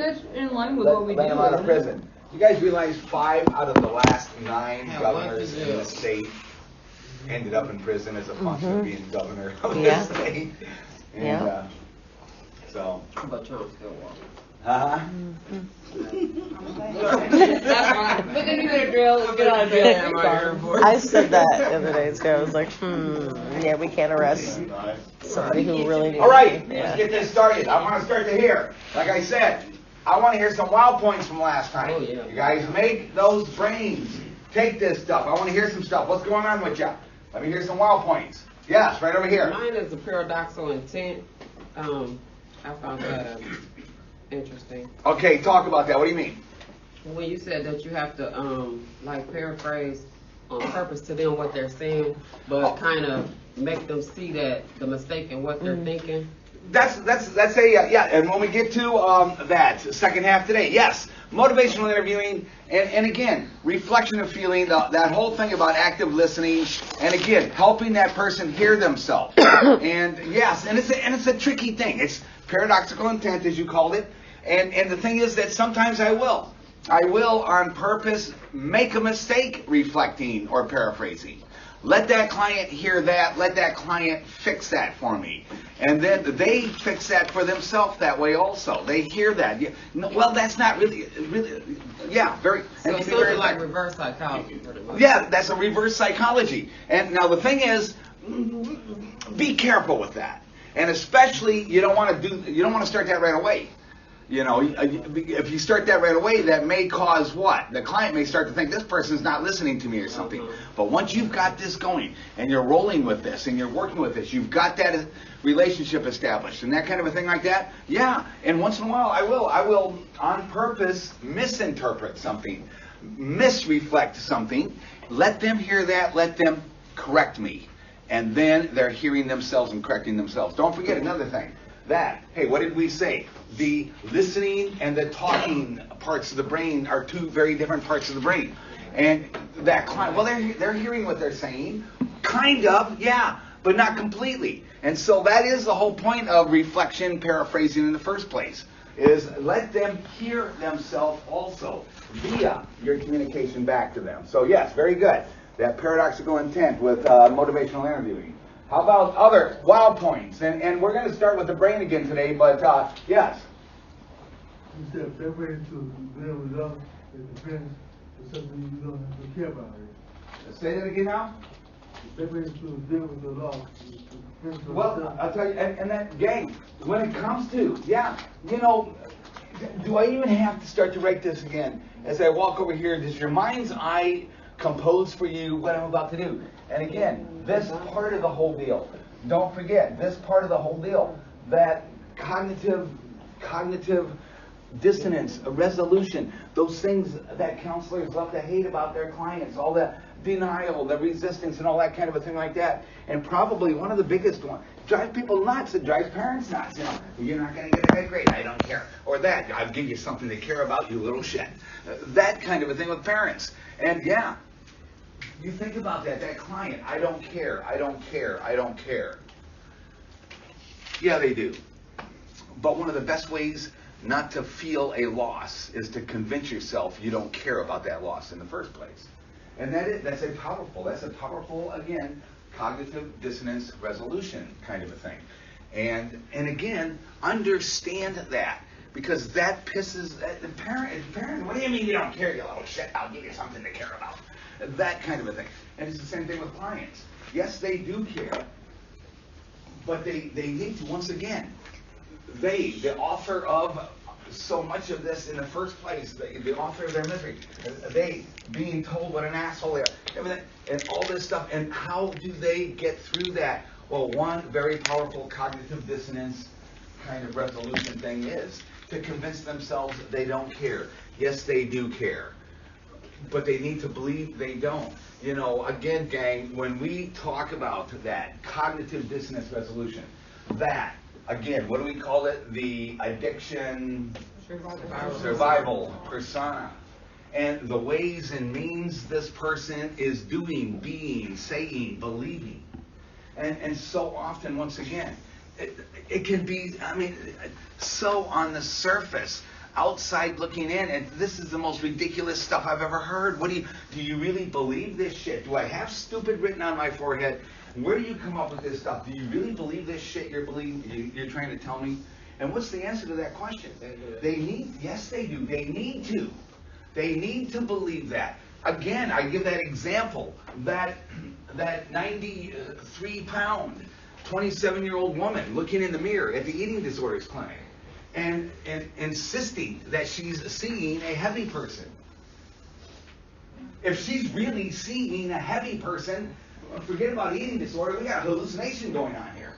that's in line with what we do. Let them out of prison. You guys realize 5 out of the last 9 governors in the state ended up in prison as a function of being governor of the state. And so. But Trump still walking. Uh-huh. That's fine. But then you go to jail, you get out of jail. I said that the other day too. I was like, yeah, we can't arrest somebody who really needs. All right, let's get this started. I want to start to hear. Like I said, I want to hear some wow points from last time. Oh, yeah. You guys make those brains. Take this stuff. I want to hear some stuff. What's going on with you? Let me hear some wow points. Yes, right over here. Mine is the paradoxical intent. I found that interesting. Okay, talk about that. What do you mean? When you said that you have to like paraphrase on purpose to them what they're saying, but kind of make them see that the mistake in what they're thinking. That's a yeah. And when we get to that second half today, yes, motivational interviewing, and again, reflection of feeling, that whole thing about active listening, and again, helping that person hear themselves. And yes, and it's a tricky thing. It's paradoxical intent, as you called it. And the thing is that sometimes I will on purpose make a mistake reflecting or paraphrasing. Let that client hear that. Let that client fix that for me. And then they fix that for themselves that way also. They hear that. Yeah, no, well, that's not really, yeah, very. So it's something like reverse psychology, pretty much. Yeah, that's a reverse psychology. And now the thing is, be careful with that. And especially, you don't want to start that right away. You know, if you start that right away, that may cause what? The client may start to think this person's not listening to me or something. But once you've got this going and you're rolling with this and you're working with this, you've got that relationship established and that kind of a thing like that. Yeah, and once in a while I will on purpose misinterpret something, misreflect something. Let them hear that. Let them correct me, and then they're hearing themselves and correcting themselves. Don't forget another thing. Hey, what did we say? The listening and the talking parts of the brain are 2 very different parts of the brain. And that client, well, they're hearing what they're saying, kind of, yeah, but not completely. And so that is the whole point of reflection, paraphrasing in the first place, is let them hear themselves also via your communication back to them. So yes, very good. That paradoxical intent with motivational interviewing. How about other wow points? And we're going to start with the brain again today, but yes. You said that way to their result, it depends on something you don't have to care about it. Say that again now? That way to deal with the law. Well, I'll tell you, and that, gang, when it comes to, yeah, you know, do I even have to start to write this again? As I walk over here, does your mind's eye compose for you what I'm about to do? And again, this part of the whole deal, don't forget, this part of the whole deal, that cognitive dissonance, resolution, those things that counselors love to hate about their clients, all the denial, the resistance, and all that kind of a thing like that. And probably one of the biggest ones, drives people nuts, it drives parents nuts. You know, you're not going to get a good grade, I don't care. Or that, I'll give you something to care about, you little shit. That kind of a thing with parents. And yeah, you think about that client, I don't care. Yeah, they do. But one of the best ways not to feel a loss is to convince yourself you don't care about that loss in the first place. And that's a powerful, again, cognitive dissonance resolution kind of a thing. And again, understand that. Because that pisses the parent, what do you mean you don't care, you little shit? I'll give you something to care about. That kind of a thing. And it's the same thing with clients. Yes, they do care, but they need to, once again, the author of so much of this in the first place, the author of their misery, they being told what an asshole they are, everything, and all this stuff, and how do they get through that? Well, one very powerful cognitive dissonance kind of resolution thing is to convince themselves they don't care. Yes, they do care, but they need to believe they don't. You know, again, gang, when we talk about that cognitive dissonance resolution, that, again, what do we call it? The addiction survival persona. And the ways and means this person is doing, being, saying, believing. And so often, once again, it can be, I mean, so on the surface. outside looking in, and this is the most ridiculous stuff I've ever heard. Do you really believe this shit? Do I have stupid written on my forehead? Where do you come up with this stuff? Do you really believe this shit you're trying to tell me? And what's the answer to that question? Yes, they do. They need to. They need to believe that. Again, I give that example, that 93-pound, 27-year-old woman looking in the mirror at the eating disorders clinic and insisting that she's seeing a heavy person. If she's really seeing a heavy person, forget about eating disorder, we got a hallucination going on here.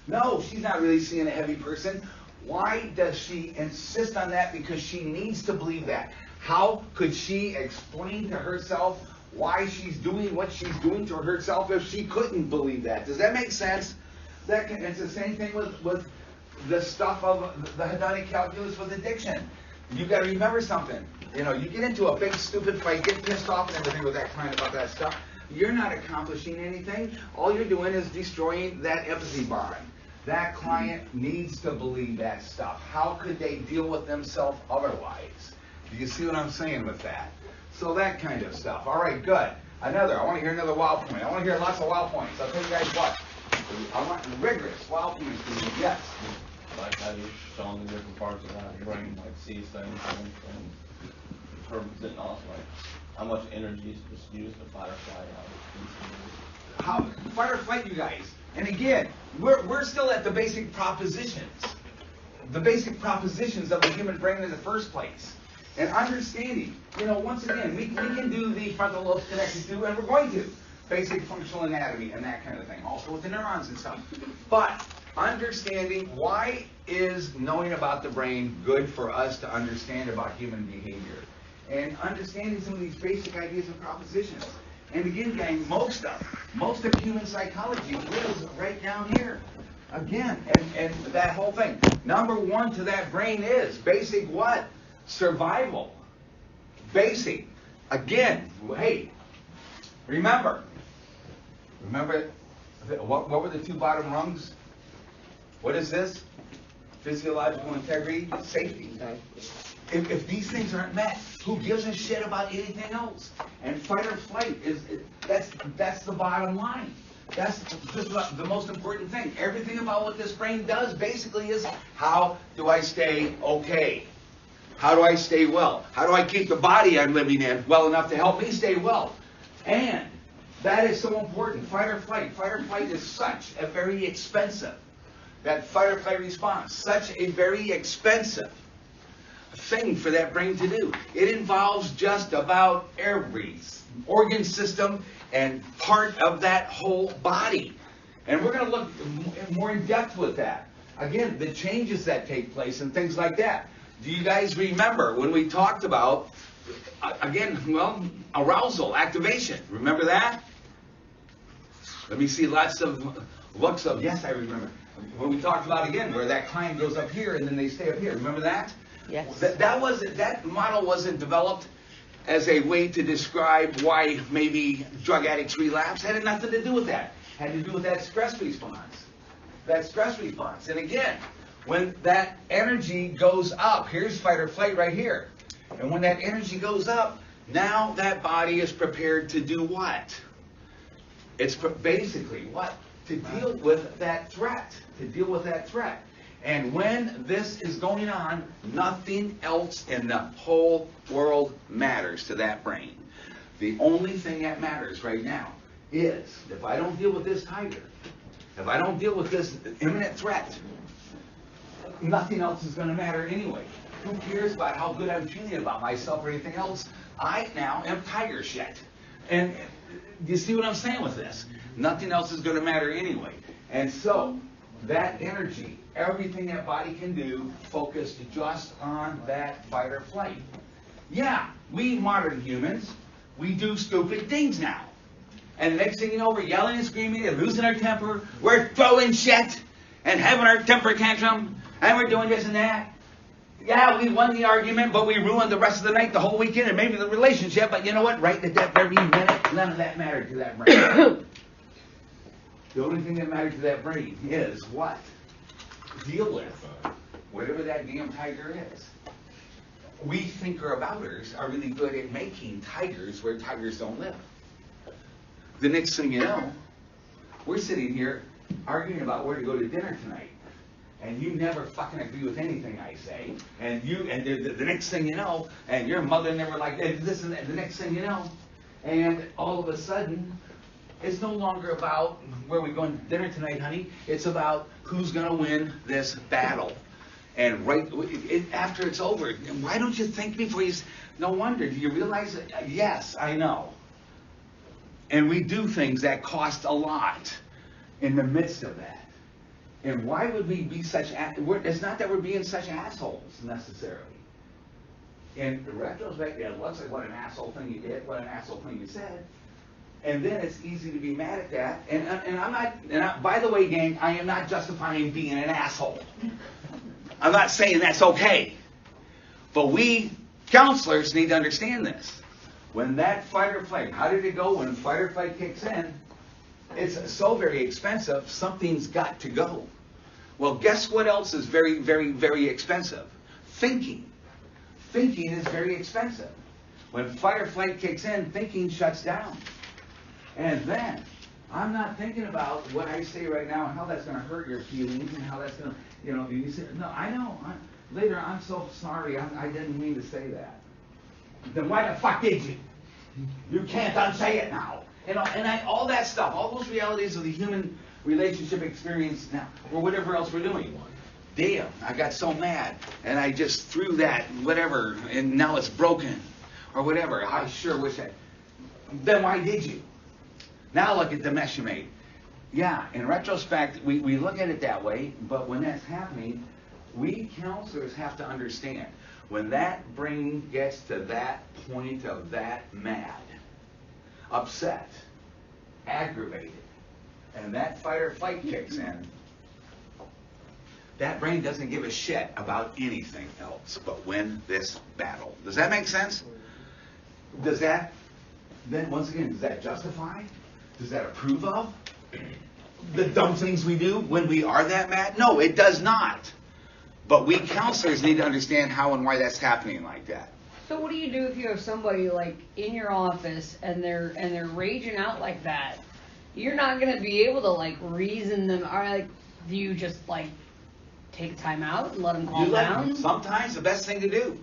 No, she's not really seeing a heavy person. Why does she insist on that? Because she needs to believe that. How could she explain to herself why she's doing what she's doing to herself if she couldn't believe that? Does that make sense? It's the same thing with the stuff of the hedonic calculus with addiction. You got to remember something. You get into a big stupid fight, get pissed off and everything with that client about that stuff. You're not accomplishing anything. All you're doing is destroying that empathy bond. That client needs to believe that stuff. How could they deal with themselves otherwise? Do you see what I'm saying with that? So that kind of stuff. All right, good. I want to hear another wow point. I want to hear lots of wow points. I'll tell you guys what. I want rigorous wow points from you. Yes. Like how you're showing the different parts of how your brain sees things and interprets it, and also like how much energy is used to fight or flight out. How fight or flight, you guys. And again, we're still at the basic propositions. The basic propositions of the human brain in the first place. And understanding, once again, we can do the frontal lobes connected to, and we're going to. Basic functional anatomy and that kind of thing. Also with the neurons and stuff. But understanding, why is knowing about the brain good for us to understand about human behavior? And understanding some of these basic ideas and propositions. And again, gang, most of human psychology lives right down here. Again, and that whole thing. Number one to that brain is basic what? Survival. Basic. Again, hey, remember, what were the two bottom rungs? What is this? Physiological integrity, safety. If these things aren't met, who gives a shit about anything else? And fight or flight that's the bottom line. That's just the most important thing. Everything about what this brain does basically is, how do I stay okay? How do I stay well? How do I keep the body I'm living in well enough to help me stay well? And that is so important. Fight or flight. Fight or flight is such a very expensive. That fight or flight response, such a very expensive thing for that brain to do. It involves just about every organ system and part of that whole body. And we're going to look more in depth with that. Again, the changes that take place and things like that. Do you guys remember when we talked about, arousal, activation? Remember that? Let me see lots of looks of, yes, I remember. When we talked about, again, where that client goes up here and then they stay up here. Remember that? Yes. That model wasn't developed as a way to describe why maybe drug addicts relapse. It had nothing to do with that. It had to do with that stress response. And again, when that energy goes up, here's fight or flight right here. And when that energy goes up, now that body is prepared to do what? It's basically what? To deal with that threat. And when this is going on, nothing else in the whole world matters to that brain. The only thing that matters right now is, if I don't deal with this tiger, if I don't deal with this imminent threat, nothing else is going to matter anyway. Who cares about how good I'm feeling about myself or anything else? I now am tiger shit. And you see what I'm saying with this? Nothing else is going to matter anyway. And so, that energy, everything that body can do, focused just on that fight or flight. Yeah, we modern humans, we do stupid things now. And the next thing you know, we're yelling and screaming and losing our temper. We're throwing shit and having our temper tantrum. And we're doing this and that. Yeah, we won the argument, but we ruined the rest of the night, the whole weekend, and maybe the relationship. But you know what? Right at that very minute, none of that mattered to that brain. The only thing that mattered to that brain is what? Deal with whatever that damn tiger is. we thinker-abouters are really good at making tigers where tigers don't live. The next thing you know, we're sitting here arguing about where to go to dinner tonight. And you never fucking agree with anything I say. And the next thing you know, and your mother never liked this and that. The next thing you know, and all of a sudden, it's no longer about where we're going to dinner tonight, honey. It's about who's going to win this battle. And after it's over, why don't you think before you... No wonder. Do you realize that? Yes, I know. And we do things that cost a lot in the midst of that. And why would we be such... It's not that we're being such assholes, necessarily. In retrospect, yeah, it looks like what an asshole thing you did, what an asshole thing you said. And then it's easy to be mad at that. And I'm not... by the way, gang, I am not justifying being an asshole. I'm not saying that's okay. But we counselors need to understand this. When that fight or flight, how did it go when fight or flight kicks in? It's so very expensive, something's got to go. Well, guess what else is very, very, very expensive? Thinking. Thinking is very expensive. When fight or flight kicks in, thinking shuts down. And then, I'm not thinking about what I say right now and how that's going to hurt your feelings and how that's going to, you say, no, I know. Later, I'm so sorry, I didn't mean to say that. Then why the fuck did you? You can't unsay it now. All that stuff, all those realities of the human relationship experience now, or whatever else we're doing. Damn, I got so mad, and I just threw that, whatever, and now it's broken, or whatever. I sure wish I... Then why did you? Now look at the mess you made. Yeah, in retrospect, we look at it that way, but when that's happening, we counselors have to understand, when that brain gets to that point of that mad, upset, aggravated, and that fight or flight kicks in, that brain doesn't give a shit about anything else but win this battle. Does that make sense? Does that, then once again, does that justify? Does that approve of the dumb things we do when we are that mad? No, it does not. But we counselors need to understand how and why that's happening like that. So what do you do if you have somebody like in your office and they're raging out like that? You're not gonna be able to like reason them. Or like, do you just like take time out and let them calm down? Sometimes the best thing to do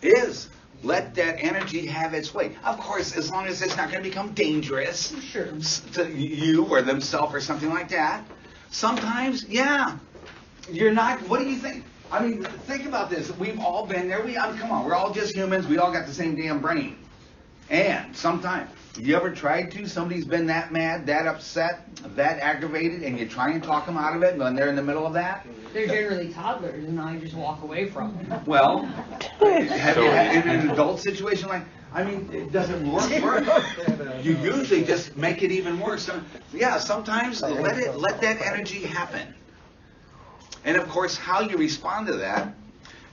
is let that energy have its way. Of course, as long as it's not going to become dangerous Sure. to you or themselves or something like that. Sometimes, yeah, you're not. What do you think? I mean, think about this. We've all been there. Come on, we're all just humans. We all got the same damn brain. And sometimes, you ever tried to? Somebody's been that mad, that upset, that aggravated, and you try and talk them out of it when they're in the middle of that? They're generally toddlers, and I just walk away from them. Well, have you had in an adult situation like, I mean, it doesn't work. You usually just make it even worse. So, yeah, sometimes let that energy happen. And of course, how you respond to that,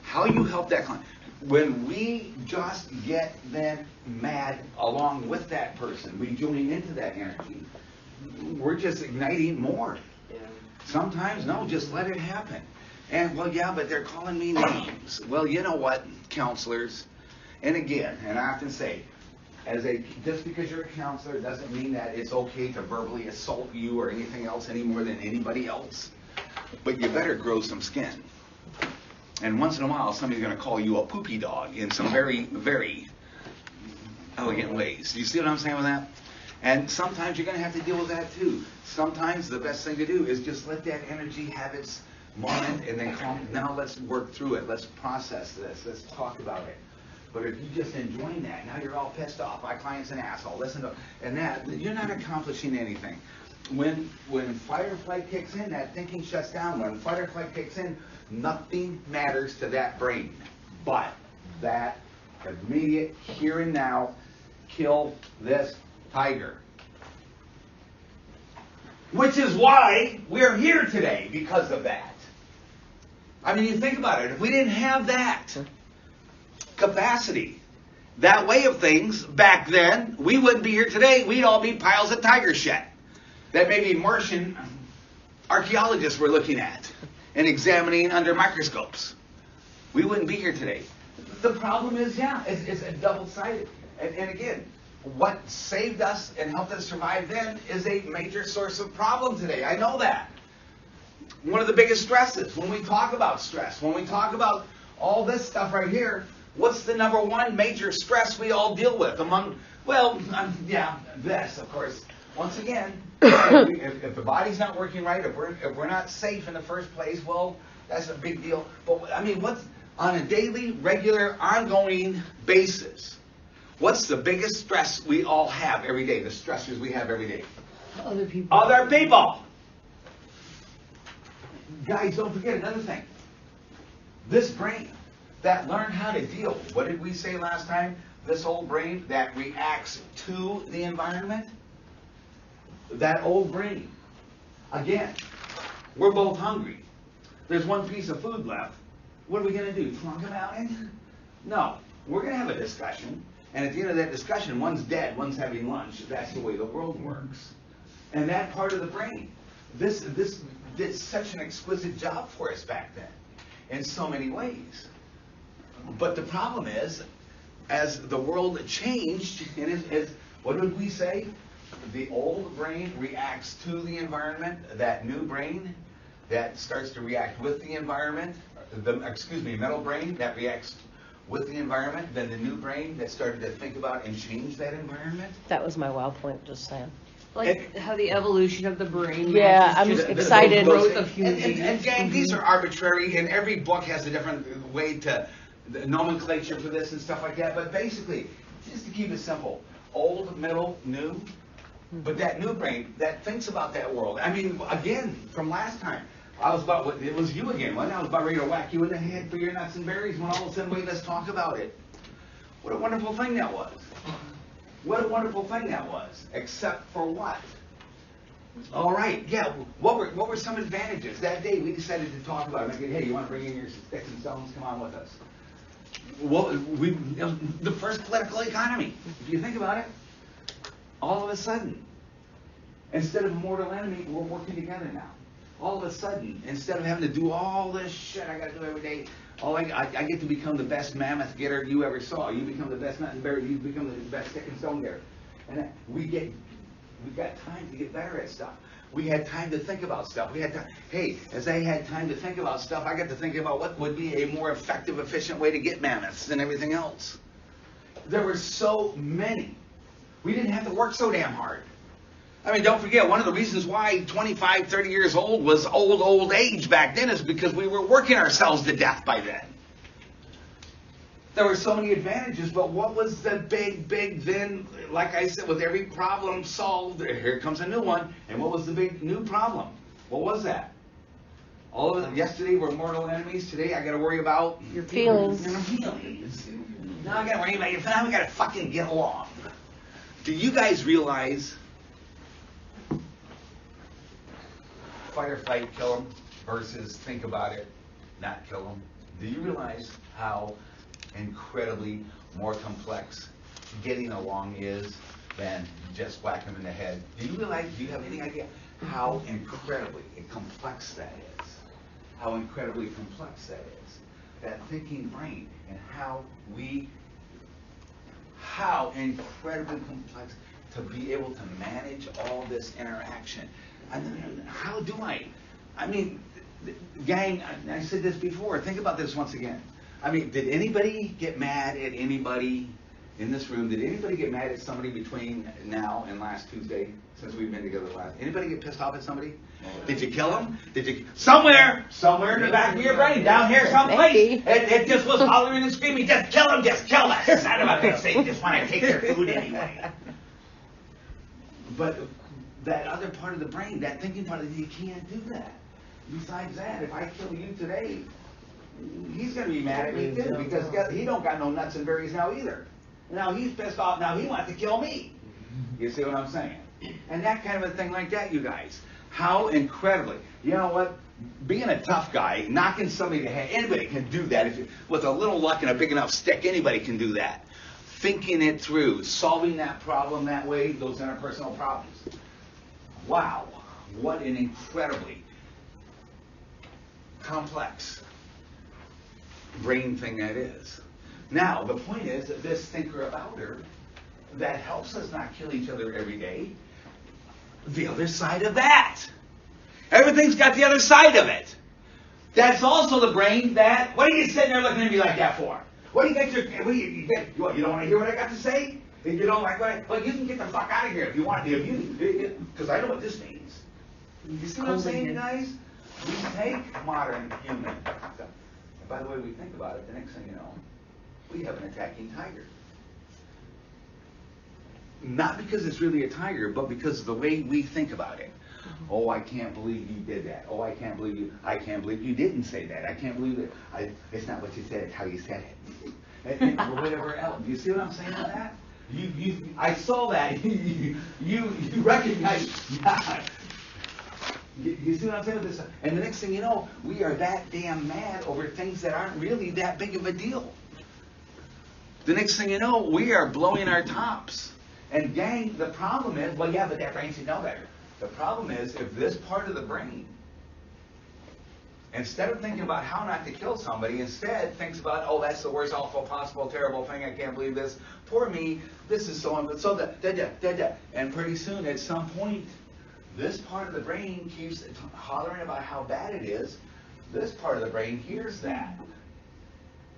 how you help that client. When we just get then mad along with that person, we join into that energy, we're just igniting more. Sometimes, no, just let it happen. And, well, yeah, but they're calling me names. Well, you know what, counselors? And again, and I often say, just because you're a counselor doesn't mean that it's okay to verbally assault you or anything else any more than anybody else. But you better grow some skin. And once in a while, somebody's going to call you a poopy dog in some very, very elegant ways. You see what I'm saying with that? And sometimes you're going to have to deal with that too. Sometimes the best thing to do is just let that energy have its moment and then calm. Now let's work through it. Let's process this. Let's talk about it. But if you just enjoying that, now you're all pissed off. My client's an asshole. Listen to, and that, you're not accomplishing anything. When fight or flight kicks in, that thinking shuts down. When fight or flight kicks in, nothing matters to that brain but that immediate here and now, kill this tiger. Which is why we're here today, because of that. I mean, you think about it. If we didn't have that capacity, that way of things back then, we wouldn't be here today. We'd all be piles of tiger shit that maybe Martian archaeologists were looking at and examining under microscopes. We wouldn't be here today. The problem is, yeah, it's a double-sided. And again, what saved us and helped us survive then is a major source of problem today. I know that. One of the biggest stresses, when we talk about stress, when we talk about all this stuff right here, what's the number one major stress we all deal with among, well, yeah, this, of course. Once again, if the body's not working right, if we're not safe in the first place, well, that's a big deal. But I mean, what's on a daily, regular, ongoing basis, what's the biggest stress we all have every day, the stressors we have every day? Other people. Other people! Guys, don't forget another thing. This brain that learned how to deal, what did we say last time? This old brain that reacts to the environment? That old brain. Again, we're both hungry. There's one piece of food left. What are we going to do? Plunk him out in? No. We're going to have a discussion. And at the end of that discussion, one's dead, one's having lunch. That's the way the world works. And that part of the brain, this did such an exquisite job for us back then in so many ways. But the problem is, as the world changed, and what did we say? The old brain reacts to the environment. That new brain that starts to react with the environment, middle brain that reacts with the environment, then the new brain that started to think about and change that environment. That was my wow point, just saying. Like how the evolution of the brain. Yeah, matches I'm just the excited. growth of human beings. And gang, these are arbitrary, and every book has a different way to the nomenclature for this and stuff like that. But basically, just to keep it simple, old, middle, new. But that new brain that thinks about that world. I mean, again, from last time, it was you again. I was about ready to whack you in the head for your nuts and berries when all of a sudden, wait, let's talk about it. What a wonderful thing that was. What a wonderful thing that was. Except for what? All right, yeah. What were some advantages? That day we decided to talk about it. I said, hey, you want to bring in your sticks and stones? Come on with us. Well, the first political economy, if you think about it, all of a sudden, instead of a mortal enemy, we're working together now. All of a sudden, instead of having to do all this shit I got to do every day, I get to become the best mammoth getter you ever saw. You become the best mountain bear. You become the best stick and stone getter. And we've got time to get better at stuff. We had time to think about stuff. We had time. Hey, as I had time to think about stuff, I got to think about what would be a more effective, efficient way to get mammoths and everything else. There were so many. We didn't have to work so damn hard. I mean, don't forget, one of the reasons why 25, 30 years old was old age back then is because we were working ourselves to death by then. There were so many advantages, but what was the big then? Like I said, with every problem solved, here comes a new one. And what was the big new problem? What was that? All of it, yesterday we're mortal enemies. Today I got to worry about Your feelings. Now I got to worry about your. Now we got to fucking get along. Do you guys realize fight or flight, kill them, versus think about it, not kill them? Do you realize how incredibly more complex getting along is than just whack them in the head? Do you realize, do you have any idea how incredibly complex that is? How incredibly complex that is? That thinking brain, and how incredibly complex to be able to manage all this interaction. And how do I mean, gang, I said this before, think about this once again. I mean, did anybody get mad at anybody in this room? Did anybody get mad at somebody between now and last Tuesday, since we've been together last? Anybody get pissed off at somebody? Did you kill them? Did you? Somewhere in the back of your brain, down here someplace, it just was hollering and screaming, just kill them, son of a bitch, they just want to take their food anyway. But that other part of the brain, that thinking part of it, you can't do that. Besides that, if I kill you today, he's going to be mad at me too, because he don't got no nuts and berries now either. Now he's pissed off, now he wants to kill me. You see what I'm saying? And that kind of a thing like that, you guys. How incredibly, you know what? Being a tough guy, knocking somebody in the head, anybody can do that. With a little luck and a big enough stick, anybody can do that. Thinking it through, solving that problem that way, those interpersonal problems. Wow, what an incredibly complex brain thing that is. Now, the point is that this thinker about her that helps us not kill each other every day, the other side of that. Everything's got the other side of it. That's also the brain that, what are you sitting there looking at me like that for? What do you get you don't want to hear what I got to say? If you don't like what I, well, you can get the fuck out of here if you want to, because I know what this means. You see what I'm saying, you guys? We take modern human. And by the way, we think about it, the next thing you know, we have an attacking tiger. Not because it's really a tiger, but because of the way we think about it. Oh, I can't believe you did that. Oh, I can't believe you didn't say that. I can't believe it. It's not what you said, it's how you said it. And whatever else. You see what I'm saying with that? I saw that. you recognize that. You see what I'm saying with this? And the next thing you know, we are that damn mad over things that aren't really that big of a deal. The next thing you know, we are blowing our tops. And gang, the problem is, well, yeah, but that brain should know better. The problem is, if this part of the brain, instead of thinking about how not to kill somebody, instead thinks about, oh, that's the worst, awful, possible, terrible thing, I can't believe this, poor me, this is so that, and pretty soon, at some point, this part of the brain keeps hollering about how bad it is. This part of the brain hears that.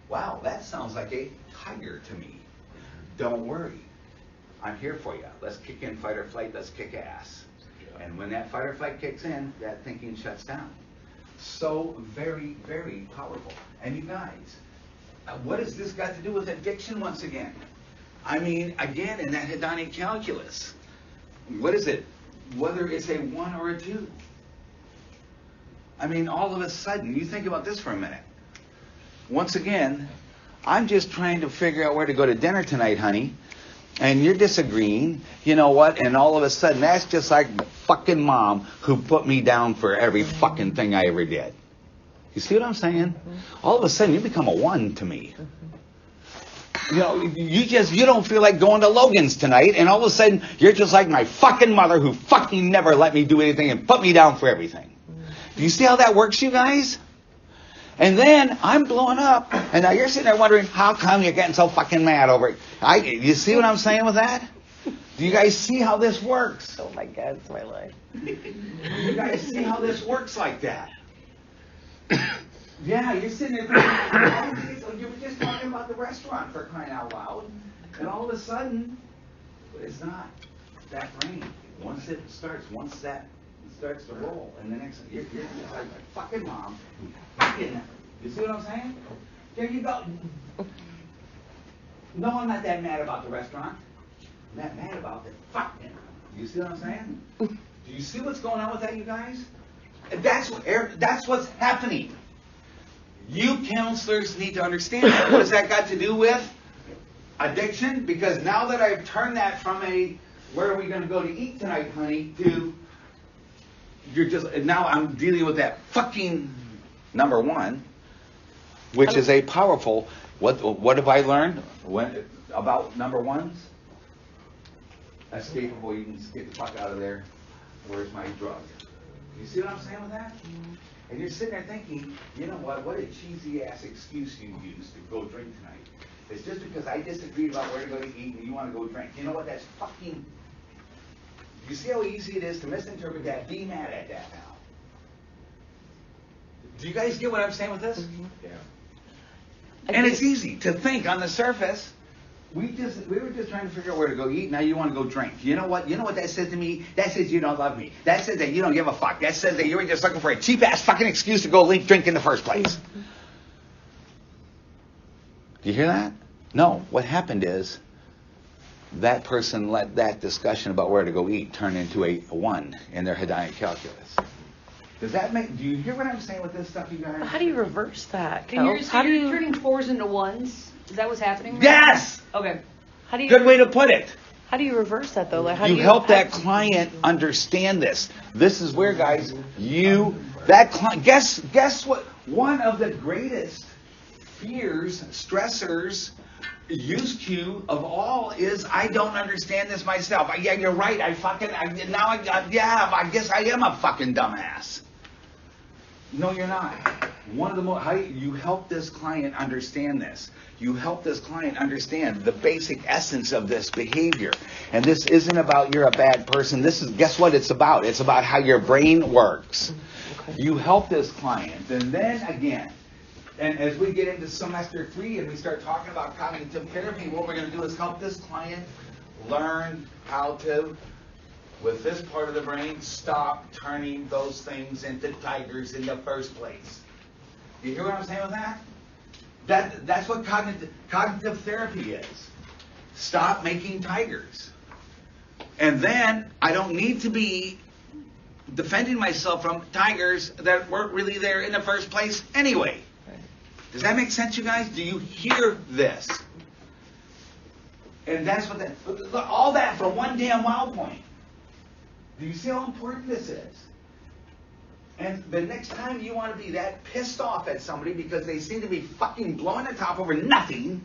Wow, that sounds like a tiger to me. Don't worry. I'm here for you. Let's kick in fight or flight. Let's kick ass. And when that fight or flight kicks in, that thinking shuts down. So very, very powerful. And you guys, what has this got to do with addiction once again? I mean, again, in that hedonic calculus, what is it? Whether it's a 1 or a 2. I mean, all of a sudden, you think about this for a minute. Once again, I'm just trying to figure out where to go to dinner tonight, honey. And you're disagreeing, you know what? And all of a sudden, that's just like the fucking mom who put me down for every fucking thing I ever did. You see what I'm saying? All of a sudden, you become a 1 to me. You know, you don't feel like going to Logan's tonight, and all of a sudden, you're just like my fucking mother who fucking never let me do anything and put me down for everything. Do you see how that works, you guys? And then I'm blowing up, and now you're sitting there wondering, how come you're getting so fucking mad over it? You see what I'm saying with that? Do you guys see how this works? Oh my God, it's my life. You guys see how this works like that? Yeah, you're sitting there thinking, you were just talking about the restaurant for crying out loud, and all of a sudden, it's not. That brain, once that starts to roll, and the next thing, you're just like fucking mom. You see what I'm saying? There you go. No, I'm not that mad about the restaurant. I'm that mad about the fucking. You see what I'm saying? Do you see what's going on with that, you guys? That's what's happening. You counselors need to understand that. What has that got to do with addiction? Because now that I've turned that from a where are we going to go to eat tonight, honey, to now I'm dealing with that fucking number 1, which is a powerful. What have I learned about number 1s? Escapable. You can just get the fuck out of there. Where's my drug? You see what I'm saying with that? And you're sitting there thinking, you know what? What a cheesy ass excuse you use to go drink tonight. It's just because I disagreed about where to go to eat and you want to go drink. You know what? That's fucking. You see how easy it is to misinterpret that? Be mad at that now. Do you guys get what I'm saying with this? Mm-hmm. Yeah. And it's easy to think on the surface. We were just trying to figure out where to go eat. Now you want to go drink. You know what? You know what that says to me? That says you don't love me. That says that you don't give a fuck. That says that you were just looking for a cheap ass fucking excuse to go drink in the first place. Do you hear that? No. What happened is that person let that discussion about where to go eat turn into a 1 in their hedonic calculus. Does that make? Do you hear what I'm saying with this stuff, you guys? How do you reverse that? And you're, Kel? so you're turning 4s into 1s? Is that what's happening? Right Yes! now? Okay. How do you? Good way to put it. How do you reverse that though? Like, how You do you help that client understand this. This is where, guys, guess what? One of the greatest fears, stressors, use cue of all is I don't understand this myself. Yeah, you're right. I guess I am a fucking dumbass. No, you're not. One of the most, how you help this client understand this. You help this client understand the basic essence of this behavior. And this isn't about you're a bad person. This is, guess what it's about? It's about how your brain works. You help this client. And then again, and as we get into semester 3 and we start talking about cognitive therapy, what we're going to do is help this client learn how to, with this part of the brain, stop turning those things into tigers in the first place. You hear what I'm saying with that? That's what cognitive therapy is. Stop making tigers. And then I don't need to be defending myself from tigers that weren't really there in the first place anyway. Does that make sense, you guys? Do you hear this? And that's what that, look, all that for one damn wow point. Do you see how important this is? And the next time you want to be that pissed off at somebody because they seem to be fucking blowing their top over nothing.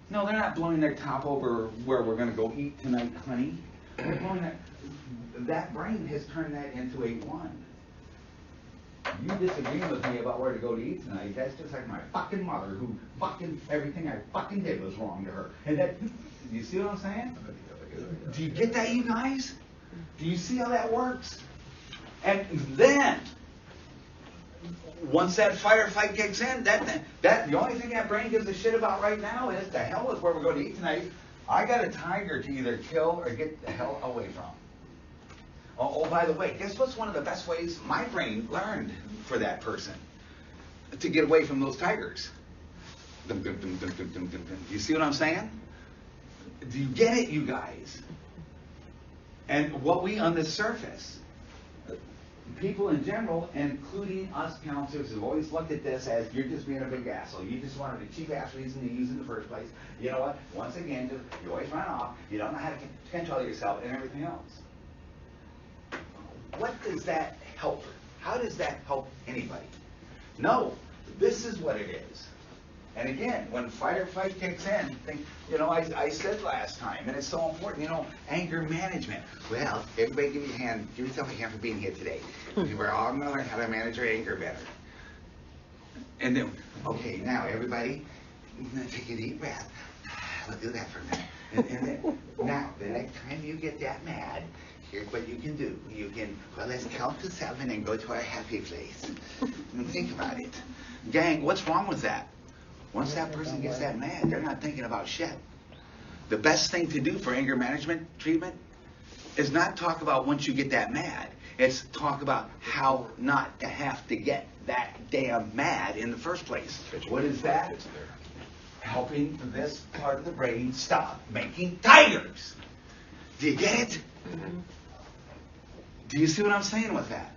No, they're not blowing their top over where we're going to go eat tonight, honey. They're blowing that brain has turned that into a 1. You disagreeing with me about where to go to eat tonight, that's just like my fucking mother who fucking everything I fucking did was wrong to her. And that, you see what I'm saying? Do you get that, you guys? Do you see how that works? And then, once that fight or flight kicks in, that the only thing that brain gives a shit about right now is the hell with where we're going to eat tonight. I got a tiger to either kill or get the hell away from. Oh, by the way, guess what's one of the best ways my brain learned for that person to get away from those tigers? You see what I'm saying? Do you get it, you guys? And what we on the surface, people in general, including us counselors, have always looked at this as you're just being a big asshole. You just wanted a cheap ass reason to use in the first place. You know what? Once again, you always run off. You don't know how to control yourself and everything else. What does that help? How does that help anybody? No, this is what it is. And again, when fight or flight kicks in, I said last time, and it's so important, anger management. Well, everybody give me a hand, give yourself a hand for being here today. We're all going to learn how to manage our anger better. And then, okay, now everybody, take a deep breath. We'll do that for a minute. And then, now, the next time you get that mad, here's what you can do. You can, let's count to 7 and go to our happy place. And think about it. Gang, what's wrong with that? Once that person gets that mad, they're not thinking about shit. The best thing to do for anger management treatment is not talk about once you get that mad. It's talk about how not to have to get that damn mad in the first place. What is that? Helping this part of the brain stop making tigers. Do you get it? Do you see what I'm saying with that?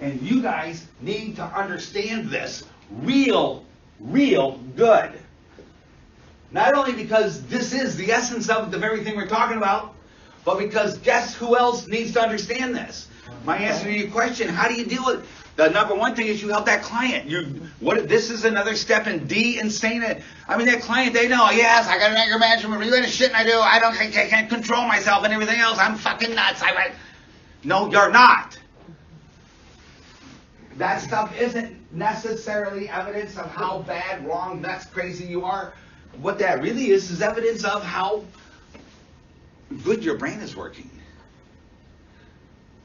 And you guys need to understand this real good. Not only because this is the essence of the very thing we're talking about, but because guess who else needs to understand this? My answer to your question, how do you deal with it? The number one thing is you help that client. This is another step in de-insane it. I mean, that client, they know, yes, I got an anger management, really the shit I do, I can't control myself and everything else, I'm fucking nuts. No, you're not. That stuff isn't necessarily evidence of how bad, wrong, nuts, crazy you are. What that really is evidence of how good your brain is working.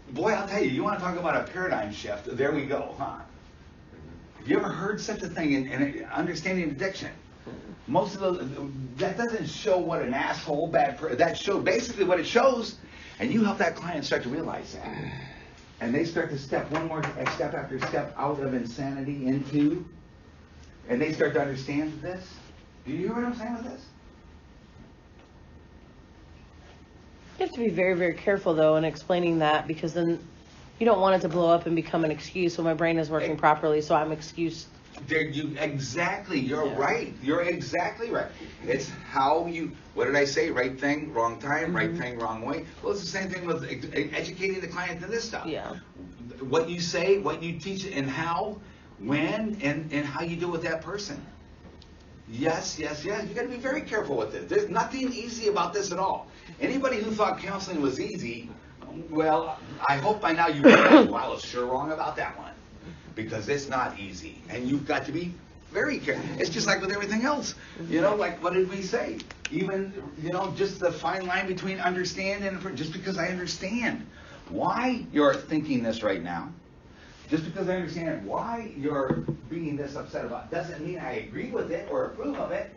Boy, I'll tell you, you want to talk about a paradigm shift, there we go, huh? Have you ever heard such a thing in understanding addiction? Most of those, that doesn't show what an asshole, that shows basically what it shows, and you help that client start to realize that. And they start to step after step out of insanity into, and they start to understand this. Do you hear what I'm saying with this? You have to be very, very careful, though, in explaining that, because then you don't want it to blow up and become an excuse. So my brain is working properly, so I'm excused. Exactly. You're right. You're exactly right. It's how you, what did I say? Right thing, wrong time, right thing, wrong way. Well, it's the same thing with educating the client in this stuff. Yeah. What you say, what you teach, and how, when, and how you do with that person. Yes. You got to be very careful with it. There's nothing easy about this at all. Anybody who thought counseling was easy, well, I hope by now you realize, wow, I was sure wrong about that one. because it's not easy, and you've got to be very careful. It's just like with everything else, you know, like what did we say? Even, you know, just the fine line between understand and just because I understand why you're thinking this right now, just because I understand why you're being this upset about it, doesn't mean I agree with it or approve of it,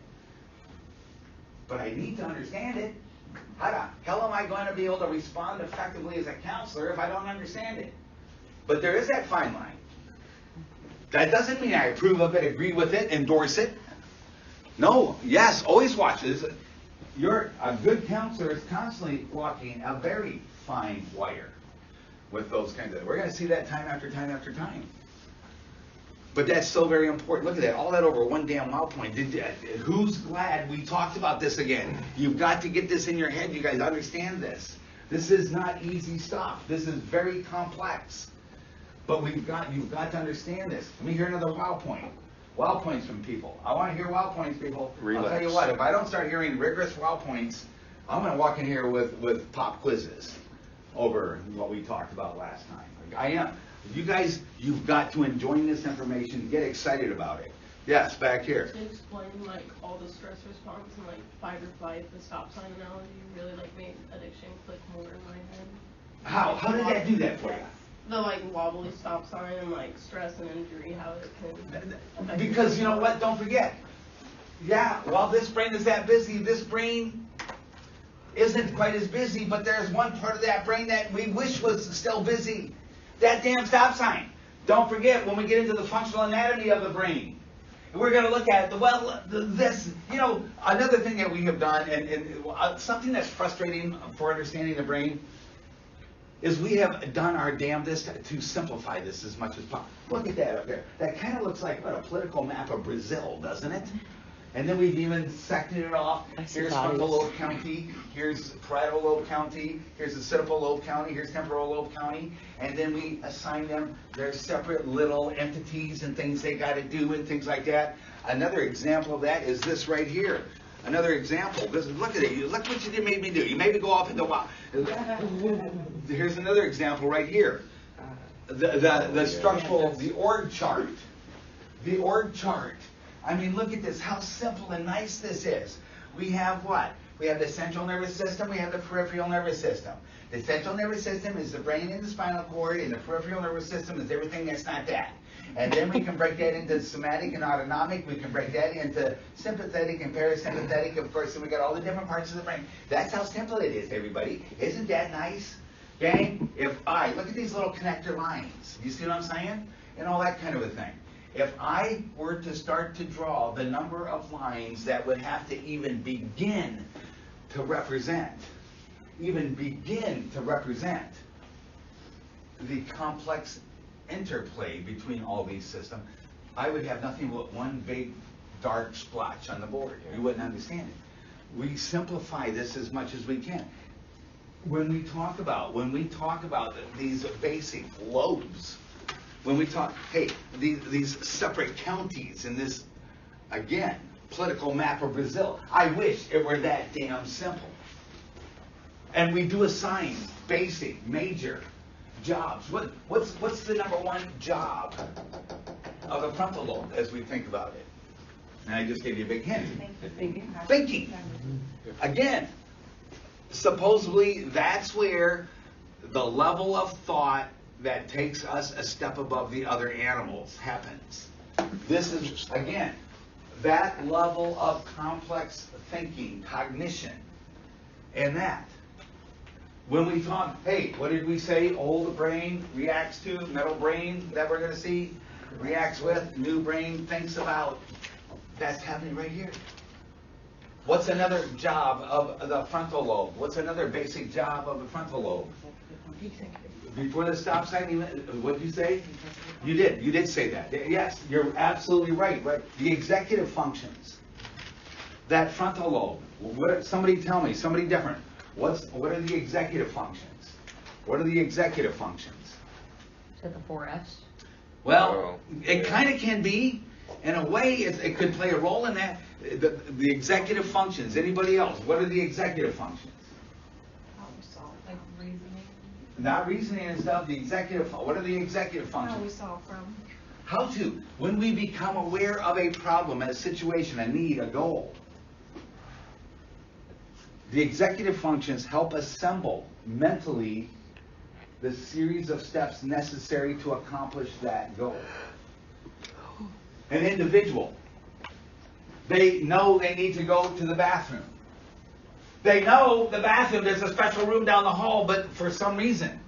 but I need to understand it. How the hell am I going to be able to respond effectively as a counselor if I don't understand it? But there is that fine line. That doesn't mean I approve of it, agree with it, endorse it. No, yes, always watch this. A good counselor is constantly walking a very fine wire with those kinds of, we're going to see that time after time after time. But that's so very important. Look at that, all that over one damn wow point. Who's glad we talked about this again? You've got to get this in your head. You guys understand this. This is not easy stuff. This is very complex. But you've got to understand this. Let me hear another wow point. Wow points from people. I want to hear wow points, people. Relax. I'll tell you what, if I don't start hearing rigorous wow points, I'm going to walk in here with pop quizzes over what we talked about last time. Like, I am. You guys, you've got to enjoy this information, get excited about it. Yes, back here. To explain like all the stress response and like fight or flight, the stop sign analogy really like made addiction click more in my head. How? How did that do that for you? The like wobbly stop sign and like stress and injury, how it can. Because you know what? Don't forget. Yeah, while this brain is that busy, this brain isn't quite as busy, but there's one part of that brain that we wish was still busy. That damn stop sign. Don't forget, when we get into the functional anatomy of the brain, we're going to look at this, you know, another thing that we have done, and something that's frustrating for understanding the brain, is we have done our damnedest to simplify this as much as possible. Look at that up there. That kind of looks like a political map of Brazil, doesn't it? And then we've even sectioned it off. Here's frontal lobe county, here's parietal lobe county, here's occipital lobe county, here's temporal lobe county, and then we assign them their separate little entities and things they got to do and things like that. Another example of that is this right here. Another example. Look at it. Look what you made me do. You made me go off into wow. Here's another example right here. The structural, the org chart. The org chart. I mean, look at this, how simple and nice this is. We have what? We have the central nervous system, we have the peripheral nervous system. The central nervous system is the brain and the spinal cord, and the peripheral nervous system is everything that's not that. And then we can break that into somatic and autonomic, we can break that into sympathetic and parasympathetic, of course, and we got all the different parts of the brain. That's how simple it is, everybody. Isn't that nice? Gang, look at these little connector lines. You see what I'm saying? And all that kind of a thing. If I were to start to draw the number of lines that would have to even begin to represent the complex interplay between all these systems, I would have nothing but one big dark splotch on the board. You wouldn't understand it. We simplify this as much as we can. When we talk about these basic lobes, when we talk, hey, these separate counties in this, again, political map of Brazil, I wish it were that damn simple. And we do assign basic, major jobs. What's the number one job of the frontal lobe as we think about it? And I just gave you a big hint. Thinking. Again, supposedly that's where the level of thought that takes us a step above the other animals happens. This is, again, that level of complex thinking, cognition, and that. When we talk, hey, what did we say old brain reacts to, middle brain that we're going to see reacts with, new brain thinks about, that's happening right here. What's another job of the frontal lobe? What's another basic job of the frontal lobe? Before the stop sign, what did you say? You did say that. Yes, you're absolutely right. The executive functions. That frontal lobe. Somebody tell me, somebody different. What are the executive functions? What are the executive functions? Is that the 4 Fs? Well, it kind of can be. In a way, it could play a role in that. The executive functions. Anybody else? What are the executive functions? Like reasoning. Not reasoning and stuff. The executive. What are the executive functions? No, we saw from. How to? When we become aware of a problem, a situation, a need, a goal. The executive functions help assemble mentally the series of steps necessary to accomplish that goal. An individual, they know they need to go to the bathroom. They know the bathroom, there's a special room down the hall, but for some reason,